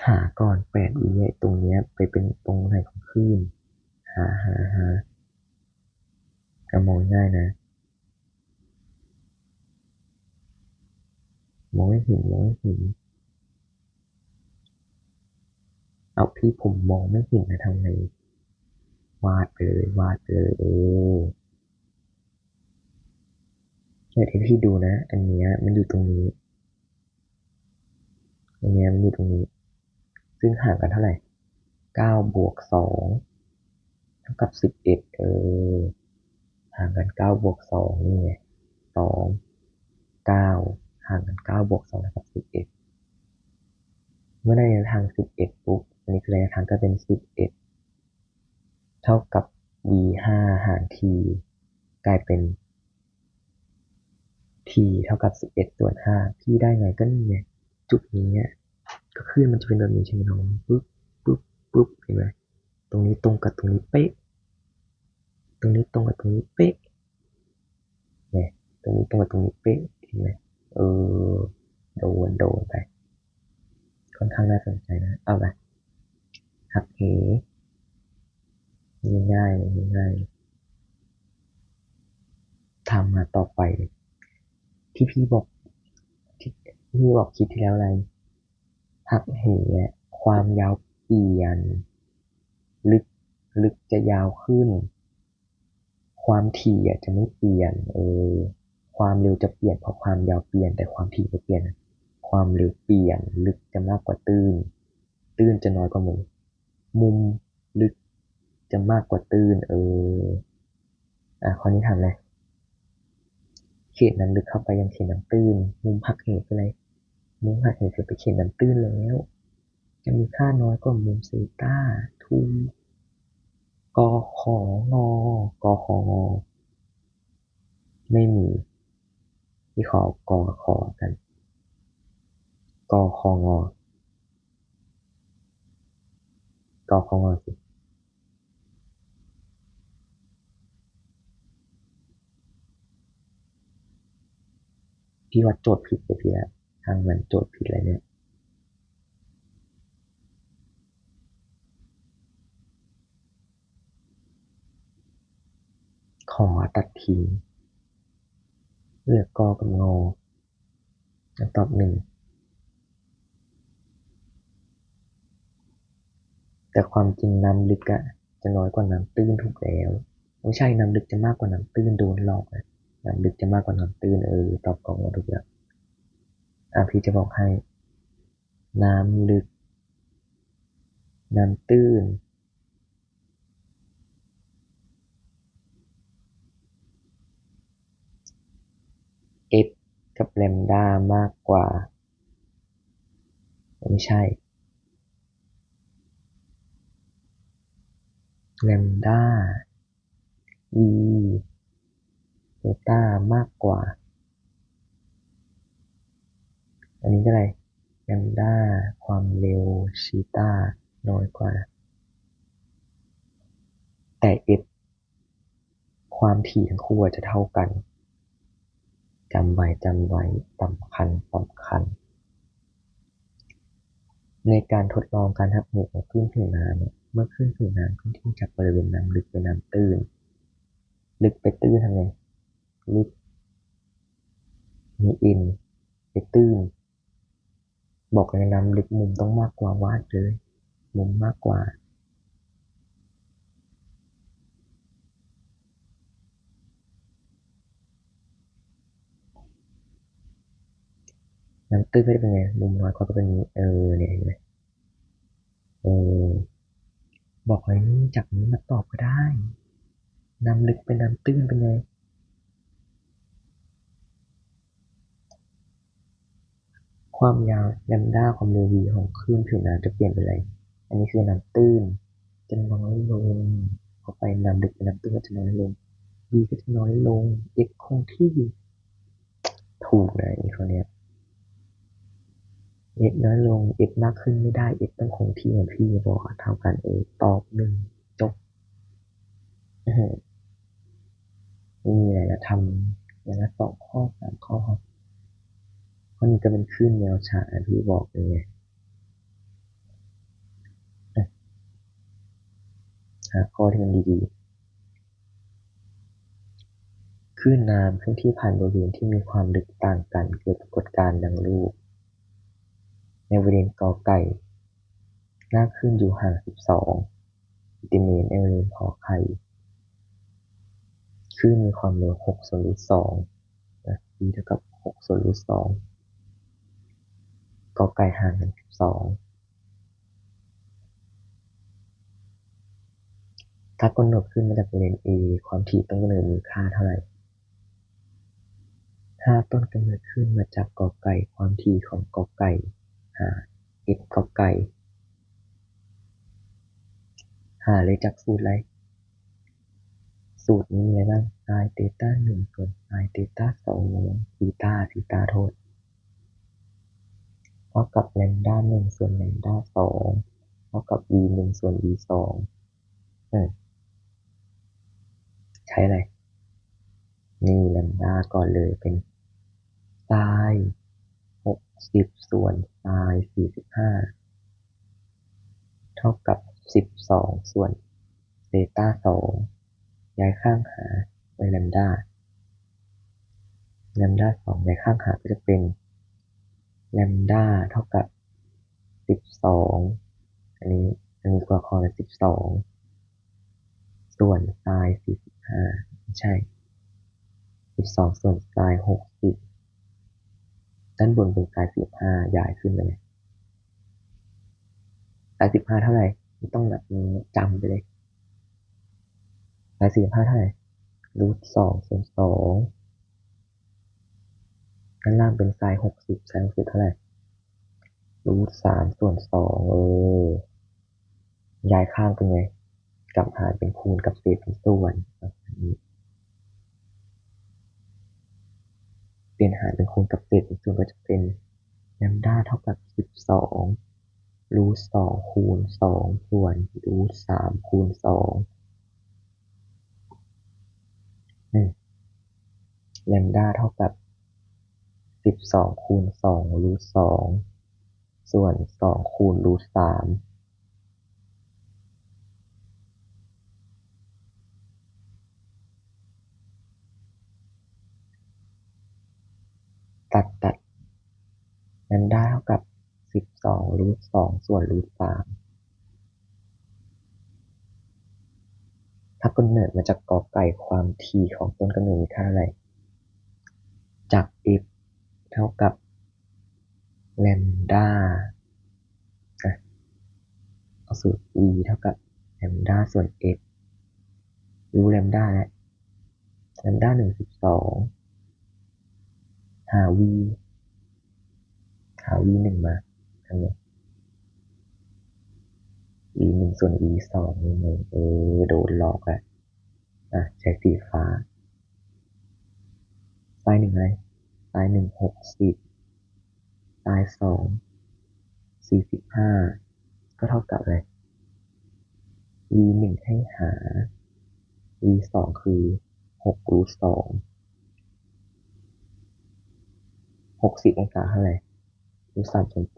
หาก่อน8 วิตรงเนี้ยไปเป็นตรงไหนของคลื่นหาก็มองง่ายนะมองไม่เห็นเอาพี่ผมมองไม่เห็นนะทำไงวาดไปเลยเนี่ยที่พี่ดูนะอันเนี้ยมันอยู่ตรงนี้อันเนี้ยมันอยู่ตรงนี้ซึ่งห่างกันเท่าไหร่9 บวก 2เท่ากับ11ห่างกัน9 บวก 2นี่ไง2 9ห่างกัน9 บวก 2เท่ากับ11เมื่อได้ระยะทาง11ปุ๊บอันนี้คือระยะทางก็เป็น11เท่ากับ v5 หาร t กลายเป็น t เท่ากับ11/5พี่ได้ไงก็นี่ไงจุดนี้เนี่ยก็คลื่นมันจะเป็นแบบนี้ใช่ไหมน้องปุ๊บปุ๊บปุ๊บเห็นไหมตรงนี้ตรงกับตรงนี้เป๊ะตรงนี้ตรงกับตรงนี้เป๊ะเนี่ยตรงนี้ตรงกับตรงนี้เป๊ะเห็นไหมเออโดนไปค่อนข้างน่าสนใจนะเอาละหักเหง่ายทำมาต่อไปที่พี่บอกที่พี่บอกคลิปที่แล้วอะไรหักเหอะความยาวเปลี่ยนลึกลึกจะยาวขึ้นความถี่จะไม่เปลี่ยนความเร็วจะเปลี่ยนเพราะความยาวเปลี่ยนแต่ความถี่ไม่เปลี่ยนความเร็วเปลี่ยนลึกจะมากกว่าตื้นจะน้อยกว่ามุมลึกจะมากกว่าตื้นข้อนี้ทำเลยเขตน้ำลึกเข้าไปยังเขตน้ำตื้นมุมหักเหคืออะไรมุมหักเหคือไปเขตน้ำตื้นแล้วจะมีค่าน้อยกว่ามุมเซต้าทูกของกไม่มีที่ขอกอขอกันกอของอสิพี่ว่าโจทย์ผิดไปพี่แล้วทางมันโจทย์ผิดอะไรเนี่ยขอตัดทิ้งเลือกกอกับงอ แล้วตอบ1 แต่ความจริงน้ำลึกอะจะน้อยกว่าน้ำตื้นถูกแล้วไม่ใช่น้ำลึกจะมากกว่าน้ำตื้นโดนหลอกอะน้ำลึกจะมากกว่าน้ำตื้นตอบกล่องมาถูกแล้วพี่จะบอกให้น้ำลึกน้ำตื้น f กับแลมด้ามากกว่าไม่ใช่แลมด้า e เบต้ามากกว่าอันนี้ก็อะไรแลมด้าความเร็วชีตาน้อยกว่าแต่ f ความถี่ทั้งคู่จะเท่ากันจำไว้สำคัญในการทดลองการหักเหของคลื่นผิวน้ำเนี่ยเมื่อคลื่นผิวน้ำเคลื่อนที่จากบริเวณน้ำลึกไปน้ำตื้นลึกไปตื้นทำไงลึกมีอินไปตื้นบอกเลยน้ำลึกมุมต้องมากกว่าวาดเลยมุมมากกว่าน้ำตื้นก็จะเป็นไงมุมน้อยกว่าก็เป็นนี้เนี่ยเห็นไหมเออบอกเลยนี่จากนี้มาตอบก็ได้น้ำลึกเป็นน้ำตื้นเป็นไงความยาวแลมด้าความเร็ว v ของคลื่นผิวน้ำจะเปลี่ยนไปเลยอันนี้คือน้ำตื้นจะน้อยลงพอไปน้ำลึกเป็นน้ำตื้นก็จะน้อยลง v ก็จะน้อยลง x คงที่ถูกเลยข้อเนี้ย x น้อยลง x มากขึ้นไม่ได้ x ต้องคงที่เหมือนพี่บอกเท่ากันตอบหนึ่งจบไม่มีอะไรแล้วทำอย่างละ2 ข้อ 3 ข้อข้อนี้ก็เป็นคลื่นแนวฉากที่บอกเลยไงหาข้อที่มันดีๆคลื่นน้ำเคลื่อนที่ผ่านบริเวณที่มีความลึกต่างกันเกิดปรากฏการณ์ดังรูปในบริเวณกอไก่หน้าคลื่นอยู่ห่าง12 เซนติเมตรในบริเวณขอไข่คลื่นมีความเร็ว6 ส่วนรูท 2นะ v เท่ากับ6 ส่วนรูท 2กอไก่ห่างกัน12ถ้ากำหนดขึ้นมาจากบริเวณ A ความถี่ต้นกำเนิดมีค่าเท่าไหร่ถ้าต้นกำเนิดขึ้นมาจากกอไก่ความถี่ของกอไก่หา f กอไก่หาเลยจากสูตรอะไรสูตรนี้อะไรบ้าง sin เตต้า1ส่วน sin เตต้า2ธีตาโทษเท่ากับแลมด้า1ส่วนแลมด้า2เท่ากับ v 1ส่วน v 2ใช้อะไรนี่แลมด้าก่อนเลยเป็น sin 60ส่วน sin 45เท่ากับ12ส่วนเบต้า2ย้ายข้างหาเป็นแลมด้า 2ย้ายข้างหาก็จะเป็นแลมด้าเท่ากับ12อันนี้กว่าคอละ12ส่วน sin 45ไม่ใช่12ส่วน sin 60ด้านบนเป็น sin 45ย้ายขึ้นไปเลย sin 15เท่าไหร่ไม่ต้องแบบจำไปเลย sin 45เท่าไหร่รูท 2 ส่วน 2ด้านล่างเป็น sin 60 sin 60เท่าไหร่รูท 3 ส่วน 2ย้ายข้างเป็นไงกลับหารเป็นคูณกับเศษเป็นส่วนเปลี่ยนหารเป็นคูณกับเศษเป็นส่วนก็จะเป็นแลมด้าเท่ากับ12รูท 2 คูณ 2ส่วนรูท 3 คูณ 2แลมด้าเท่ากับ12 คูณ 2รูท 2ส่วน2 คูณ รูท 3ตัดแลมด้าเท่ากับ12รูท 2ส่วนรูท 3 ถ้ากำเนิดมาจากกอไก่ความถี่ของต้นกำเนิดมีค่าอะไรจาก f เท่ากับแลมดาอ่ะเอาสูตร v เท่ากับแลมดาส่วน f รู้แลมดาแล้วแลมดา1/12หา v หา v 1มาทำไง v 1ส่วน v 2นี่ไงโดนหลอกแล้วใช้สีฟ้าไซน์หนึ่งอะไรไซน์หนึ่ง60ไซน์สอง45ก็เท่ากับอะไร v หนึ่งให้หา v สองคือ6 รูท 260 องศาเท่าไหร่รูท 3 ส่วน 2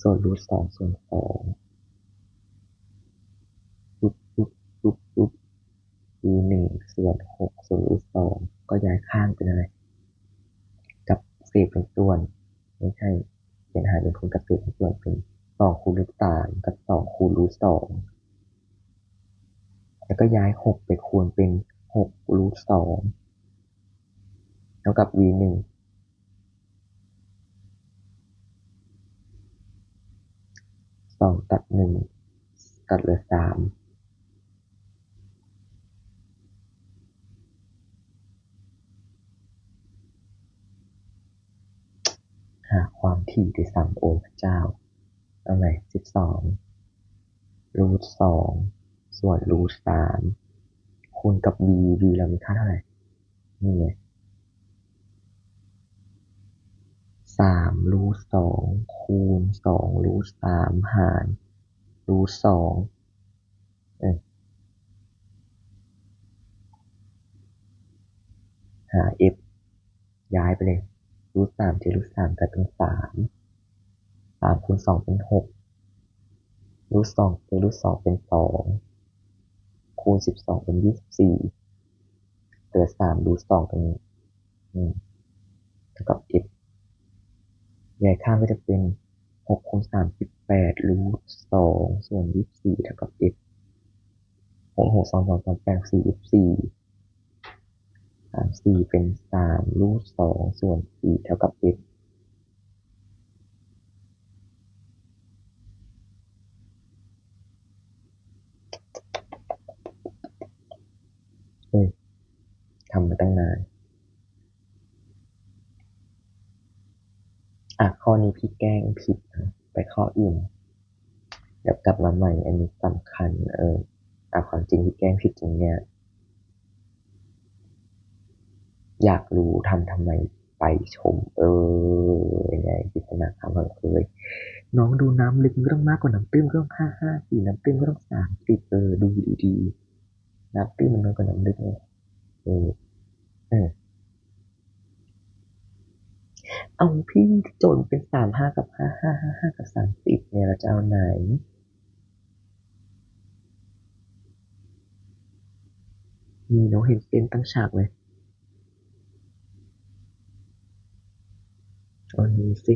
ส่วนรูท 2 ส่วน 2ปุ๊บปุ๊บปุ๊บปุ๊บ v หนึ่งส่วน6ส่วนรูท 2ก็ย้ายข้างเป็นอะไรกับเศษเป็นส่วนไม่ใช่เป็นหารเป็นคูณกับเศษเป็นส่วนเป็น2 คูณรูท 3กับ2 คูณรูท 2แล้วก็ย้าย6ไปคูณเป็น6 รูท 2เท่ากับ v หนึ่ง2 ตัด 1ตัดเหลือ3หาความถี่ด้วยซ้ำโอ้พระเจ้าเอาใหม่12 รูท 2ส่วนรูท 3คูณกับ v เรามีค่าเท่าไหร่นี่ไง3 รูท 2คูณ2 รูท 3หารรูท 2เออหา f ย้ายไปเลยรูท 3เจอรูท 3กลายเป็น3 3 คูณ 2เป็น6 รูท 2เจอรูท 2เป็น2 คูณ 12เป็น24เหลือ3 รูท 2ตรงนี้เท่ากับ f ย้ายข้างก็จะเป็น6 คูณ 3 18 รูท 2ส่วน24เท่ากับ f 6 6 2 2 3 8 4 4เป็น3 รูท 2ส่วน4เท่ากับ f เฮ้ยทำมาตั้งนานข้อนี้พี่แกล้งผิดนะไปข้ออื่นเดี๋ยวกลับมาใหม่อันนี้สำคัญความจริงพี่แกล้งผิดจริงเนี่ยอยากรู้ทำไมไปชมยังไงปริศนาคำของน้องดูน้ำลึกก็ต้องมากกว่าน้ำตื้นก็ต้อง55น้ำตื้นก็ต้อง30ดูดีๆน้ำตื้นมันน้อยกว่าน้ำลึกไงเออเออเอาพี่โจทย์เป็น35กับ5555กับ30เนี่ยเราจะเอาไหนมีน้องเห็นเส้นตั้งฉากเลยเอานี้สิ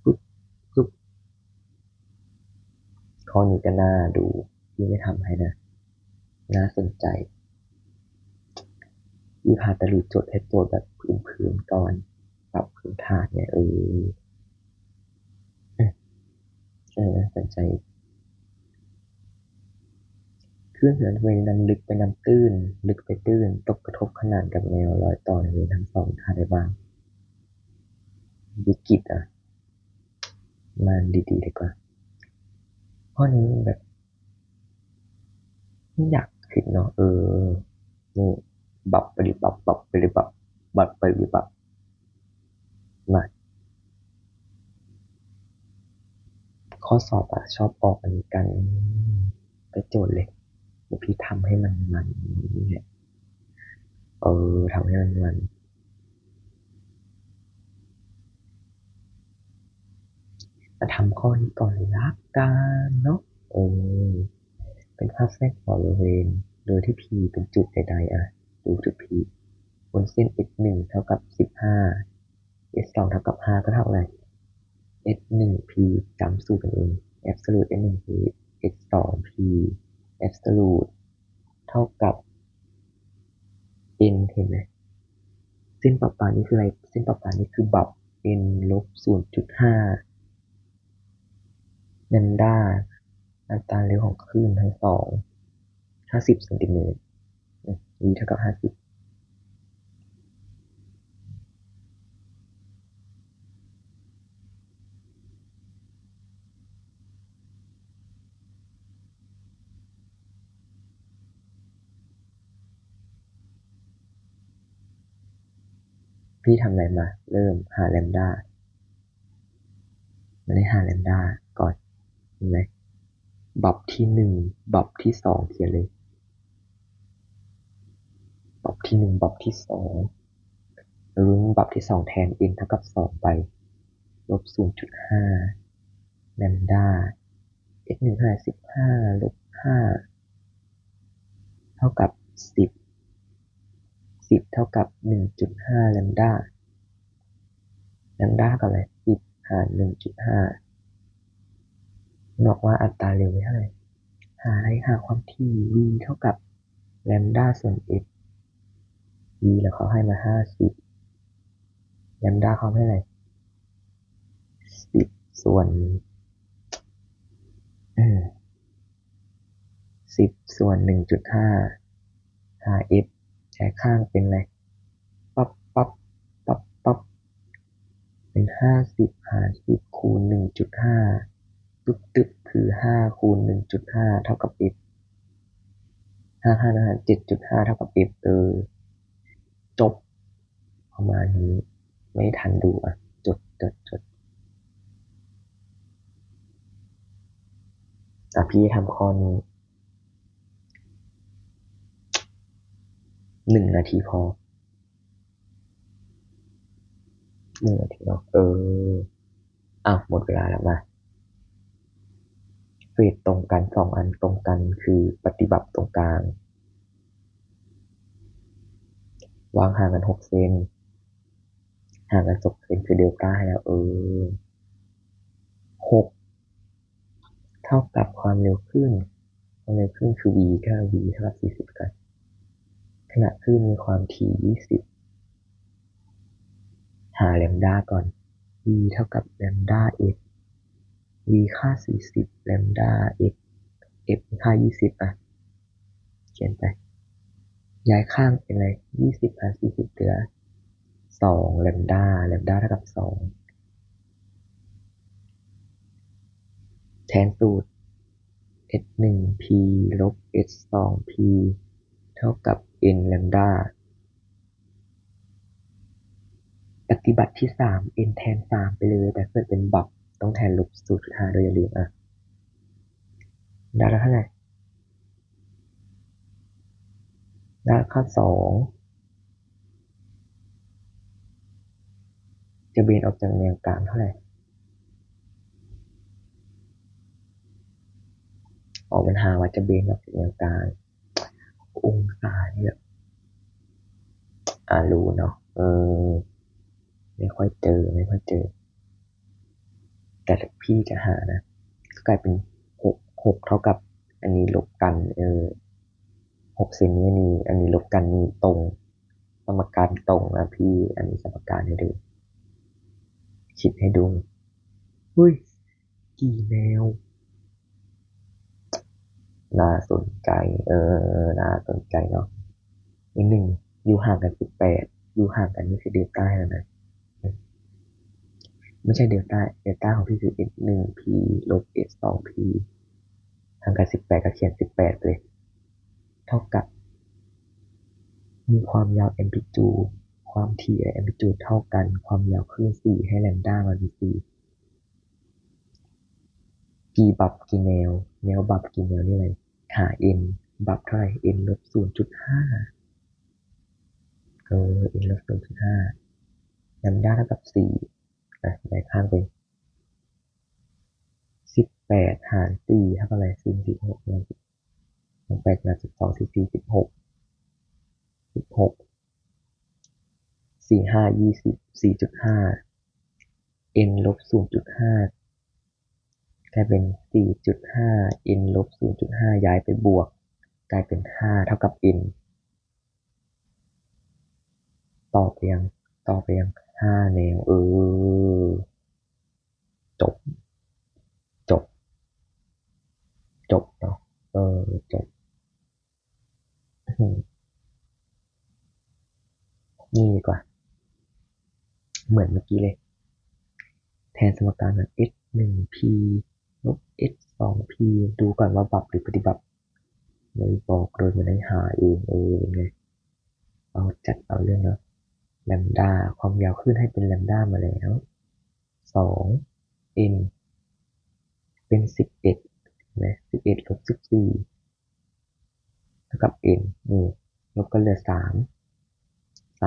ปุ๊บปุ๊บข้อนี้ก็น่าดูพี่ไม่ทำให้นะน่าสนใจพี่พาตะลุยโจทย์ให้โจทย์แบบพื้นๆก่อนปรับพื้นฐานเนี่ยเออน่าสนใจคลื่นหันเวน้ำลึกไปน้ำตื้นลึกไปตื้นตกกระทบขนานกับแนวรอยต่อในเวทั้งสองท่าได้บ้างวิกฤตมาดีๆดีกว่าข้อนี้แบบไม่อยากคิดเนาะนี่บับปฏิบับบับปฏิบับบับปฏิบับมาข้อสอบชอบออกอันนี้กันไปโจทย์เลยเดี๋ยวพี่ทำให้มันนี่แหละทำให้มันมาทำข้อนี้ก่อนเลยละกันเนาะเออเป็นภาพแทรกต่อบริเวณโดยที่ P เป็นจุดใดๆดูจุด P บนเส้น x 1เท่ากับ15 x 2เท่ากับ5ก็เท่าไหร่ x 1 p จำสูตรกันเอง absolute x 1 p x 2 p absolute เท่ากับ n เห็นไหมเส้นประปานี่คืออะไรเส้นประปานี่คือบับ n ลบ0.5แลมด้าอัตราเร็วของคลื่นทั้งสอง50 เซนติเมตรv เท่ากับ50พี่ทำอะไรมาเริ่มหาแลมด้ามาได้หาแลมด้าก่อนเห็นไหมบับที่หนึ่งบับที่สองเขียนเลยบับที่หนึ่งบับที่สองลุ้นบับที่สองแทน n เท่ากับ2ไปลบ0.5แลมด้า x 1หาร15ลบ5เท่ากับ10เท่ากับ1.5แลมด้าเท่ากับอะไร10หาร1.5บอกว่าอัตราเร็วเท่าไหร่หาความถี่ v เท่ากับแลมด้าส่วน f v แล้วเขาให้มา50แลมด้าเขาให้อะไร10ส่วน10ส่วน1.5หา f ใช้ข้างเป็นอะไรปั๊บปั๊บปั๊บปั๊บเป็น50หาร10คูณ1.5ตึ๊บคือ5คูณ1.5เท่ากับ f 5หาร7.5เท่ากับ f จบประมาณนี้ไม่ทันดูอ่ะจดพี่ทำข้อนี้1 นาทีพอ1 นาทีเนาะหมดเวลาแล้วมาเฟสตรงกัน2 อันตรงกันคือปฏิบัติตรงกลางวางห่างกัน6 เซนห่างกัน6 เซนคือเดลต้าให้แล้ว6เท่ากับความเร็วคลื่นคือ v ก็v เท่ากับ40กันขณะคลื่นมีความถี่20หาแลมด้าก่อน v เท่ากับแลมด้า f v ค่า40แลมด้า fค่า20เขียนไปย้ายข้างเป็นอะไร20หาร40เหลือ2แลมด้าเท่ากับ2แทนสูตร h 1 p ลบ h 2 p เท่ากับ n แลมด้าปฏิบัติที่3 n แทน3ไปเลยแต่เกิดเป็นบับต้องแทนลบ0.5โดยอย่าลืมได้แล้วเท่าไหร่ได้ข้อ2จะเบนออกจากแนวกลางเท่าไหร่ปัญหาว่าจะเบนออกจากแนวกลางองศาเนี่ยรู้เนาะไม่ค่อยเจอแต่พี่จะหานะก็กลายเป็น6เท่ากับอันนี้ลบกัน6 เซนนี้อันนี้ลบกันนี่ตรงสมการตรงนะพี่อันนี้สมการให้ดูคิดให้ดูเฮ้ยกี่แนวน่าสนใจน่าสนใจเนาะอีกหนึ่งอยู่ห่างกัน18อยู่ห่างกันนี่คือเดลต้าแล้วนะไม่ใช่เดลต้าของพี่คือ x 1 p ลบ x 2 p ห่างกัน18ก็เขียน18เลยเท่ากับมีความยาวแอมพลิจูดความถี่แอมพลิจูดเท่ากันความยาวคลื่น4ให้แลมด้ามาเป็น4กี่บับกี่แนวบับกี่แนวนี่อะไรหา n บับเท่าไหร่ n ลบ0.5n ลบ0.5แลมด้าเท่ากับ4ไปข้างไป18หาร4เท่ากับอะไร16812 14 16 45 20 4.5 n ลบ0.5 กลายเป็น 4.5 n ลบ 0.5 ย้ายไปบวกกลายเป็น 5 เท่ากับ n ต่อไปยัง5แนวจบจบจบเนาะจบนี่ดีกว่าเหมือนเมื่อกี้เลยแทนสมการแบบ x 1 p ลบ x 2 p ดูก่อนว่าบับหรือปฏิบัติเลยบอกโดยไม่ได้หาเองเป็นไงเอาจัดเอาเรื่องเนาะแลมดาความยาวขึ้นให้เป็นแลมดามาแล้ว2 n เป็น11นะ11ลบ14เท่ากับ n นี่ลบกันเหลือ3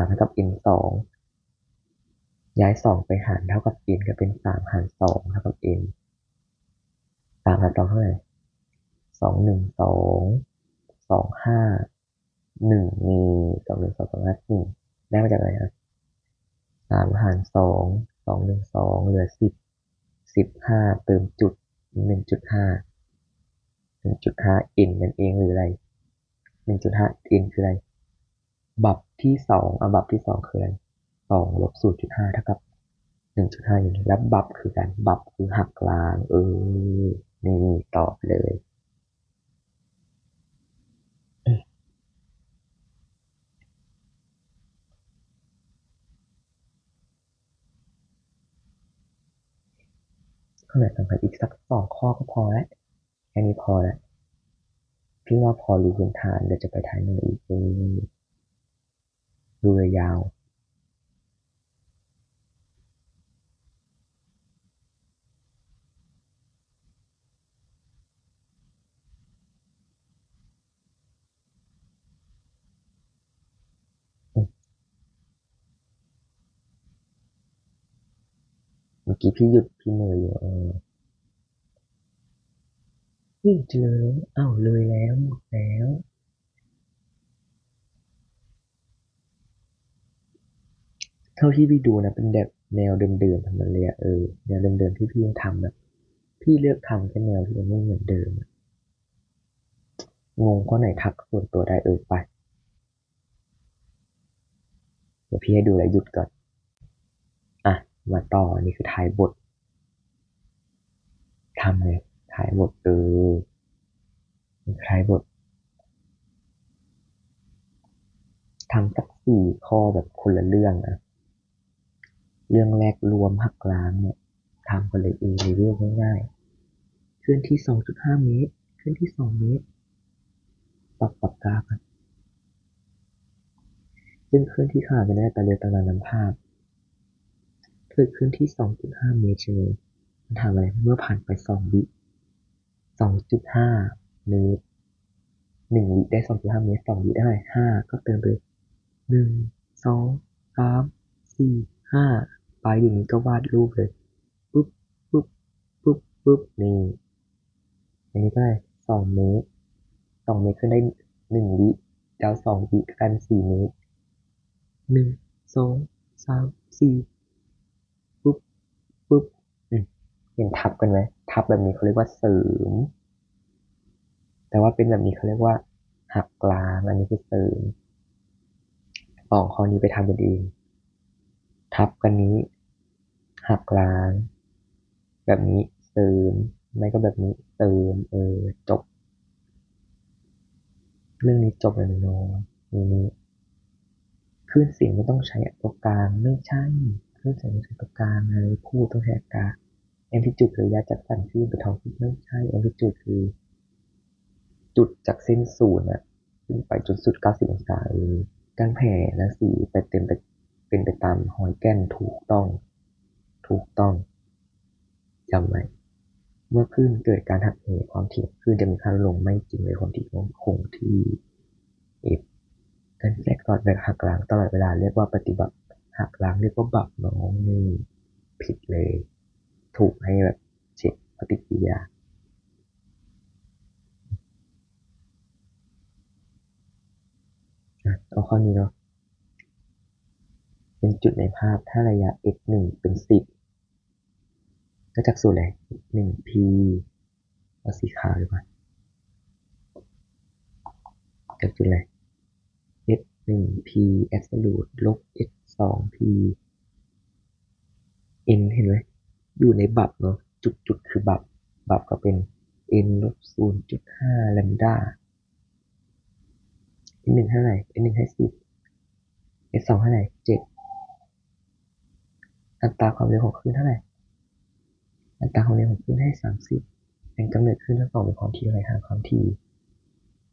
เท่ากับ n 2ย้าย2ไปหารเท่ากับ n ก็เป็น3หาร2เท่ากับ n 3หาร2เท่าไหร่212 25 1มี212 2 5 1ได้มาจากอะไรครับ3หาร2 212เหลือ10 15เติมจุด1.51.5 n นั่นเองหรืออะไร1.5 n คืออะไรบับที่2บับที่2คืออะไร2ลบ0.5เท่ากับ1.5 n แล้วบับคือการบับคือหักล้างนี่ตอบเลยข้อไหนสำคัญอีกสัก2 ข้อก็พอแล้วแค่นี้พอแล้วพี่ว่าพอรู้พื้นฐานเดี๋ยวจะไปท้ายหนึ่งอีกดูยาวเมื่อกี้พี่หยุดพี่เหนื่อยอยู่วิ่งเลยอ้าวเลยแล้วหมดแล้วเท่าที่พี่ดูนะเป็นแบบแนวเดิมๆทั้งนั้นเลยแนวเดิมๆที่พี่ยังทำแบบพี่เลือกทำแค่แนวที่มันไม่เหมือนเดิมงงข้อไหนทักส่วนตัวได้ไปเดี๋ยวพี่ให้ดูแล้วหยุดก่อนอ่ะมาต่อนี่คือท้ายบททำเลยท้ายบทท้ายบททำสัก4 ข้อแบบคนละเรื่องเรื่องแรกรวมหักล้างเนี่ยทำกันเลยในเรื่องง่ายๆเคลื่อนที่2.5 เมตรเคลื่อนที่2 เมตรปรับกราฟกันซึ่งเคลื่อนที่ขนาดเป็นได้แต่เรือตารางนำภาพเกิดขึ้นที่2.5 เมตรใช่ไหมมันทำอะไรเมื่อผ่านไป2.5 เมตร1 วิได้2.5 เมตร2 วิได้5ก็เติมไป1 2 3 4 5ไปอย่างนี้ก็วาดรูปเลยปุ๊บปุ๊บปุ๊บนี่อันนี้ก็ได้2 เมตร2 เมตรขึ้นได้1 วิดาว2 วิกัน4 เมตร1 2 3 4ปุ๊บปุ๊บเห็นทับกันไหมทับแบบนี้เขาเรียกว่าเสริมแต่ว่าเป็นแบบนี้เขาเรียกว่าหักล้างอันนี้คือเสริมข้อนี้ไปทำกันเองทับกันนี้หักล้างแบบนี้เสริมไม่ก็แบบนี้เติมจบเรื่องนี้จบเลยเนาะนี่คลื่นเสียงไม่ต้องใช้ตัวกลางไม่ใช่คลื่นเสียงต้องใช้ตัวกลางเลยพูดต้องใช้อากาศแอมพลิจูดหรือยาจัดสรรคลื่นไปท้องทิศไม่ใช่แอมพลิจูดคือจุดจากเส้นศูนย์ขึ้นไปจนสุด90 องศาการแผ่รังสีไปเต็มไปเป็นไปตามหอยแก้นถูกต้องจำไว้เมื่อคลื่นเกิดการหักเหความถี่คลื่นจะมีค่าลดลงไม่จริงเลยความถี่คงที่ f การแทรกซ้อนแบบหักล้างตลอดเวลาเรียกว่าปฏิบัติหักล้างเรียกว่าบับน้องนี่ผิดเลยถูกให้แบบเช็คปฏิกิริยาเอาข้อนี้เนาะเป็นจุดในภาพถ้าระยะ x 1เป็น10 ก็จากสูตรเลย1p เอาสีขาวดีกว่าจากจุดเลย s 1p absolute ลบ s 2p n เห็นไหมอยู่ในบับเนาะจุดคือบับก็เป็น n ลบ0.5แลมดา n หนึ่งเท่าไหร่ n หนึ่งให้10 s สองเท่าไหร่7อัตราความเร็วของคลื่นเท่าไหร่อัตราความเร็วของคลื่นให้30แรงกำเนิดคลื่นทั้งสองเป็นความถี่อะไรหาความถี่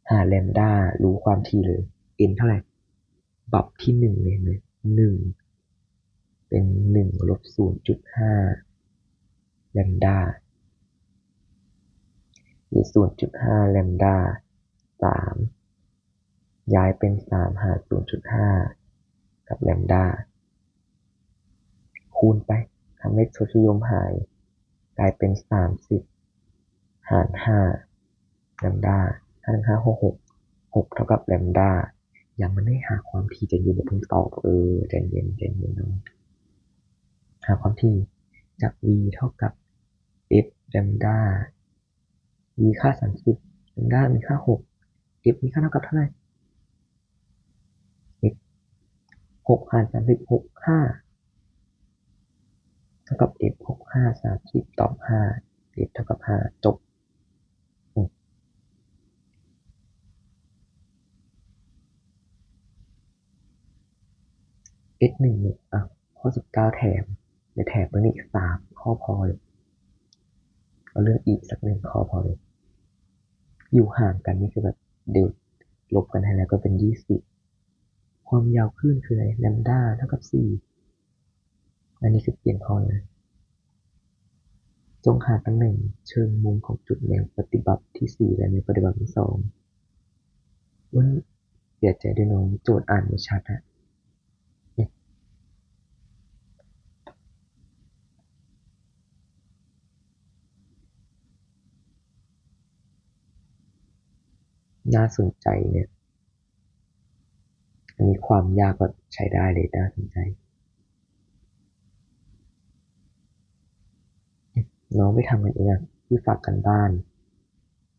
หาแลมดารู้ความถี่เลย n เท่าไหร่บับที่1เลยเลย1เป็น1ลบ0.5แลมดาหรือ0.5แลมดา3ย้ายเป็น3หาร0.5กับแลมดาคูณไปทำให้ทศนิยมหายกลายเป็น30หาร5แลมดา5 5 6 6เท่ากับแลมดายังไม่ได้หาความถี่จะเย็นอย่าเพิ่งตอบใจเย็นน้องหาความถี่จาก v เท่ากับ f แลมดา v ค่า30แลมดามีค่า6 f มีค่าเท่ากับเท่าไหร่ f 6หาร30 6 5เท่ากับ f 6 5 30ตอบ5 f เท่ากับ5จบs 1อ่ะข้อ19แถมเดี๋ยวแถมเพิ่มอีก3ข้อพอเลยเอาเรื่องอีกสัก1ข้อพอเลยอยู่ห่างกันนี่คือแบบเดี๋ยวลบกันให้แล้วก็เป็น20ความยาวคลื่นคืออะไรแลมดาเท่ากับ4อันนี้คือเปลี่ยนข้อเลยจงหาตำแหน่งเชิงมุมของจุดในปฏิบัติที่4และในปฏิบัติที่2ว่าเสียใจด้วยน้องโจทย์อ่านไม่ชัดอะน่าสนใจเนี่ยอันนี้ความยากก็ใช้ได้เลยน่าสนใจน้องไปทำกันเองอะที่ฝากกันบ้าน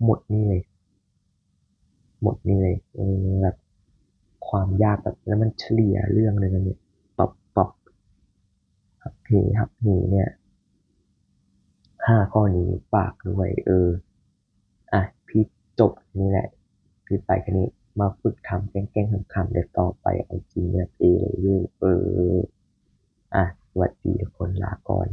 หมดนี่เลยแบบความยากแบบแล้วมันเฉลี่ยเรื่องเลยนะเนี่ยปรับหับเหเนี่ย5 ข้อนี้ฝากด้วยอ่ะพี่จบนี่แหละพี่ไปแค่นี้มาฝึกทำแกล้งๆขำๆเดี๋ยวต่อไปเอาจริงแบบเลยด้วยอ่ะสวัสดีทุกคนลาก่อน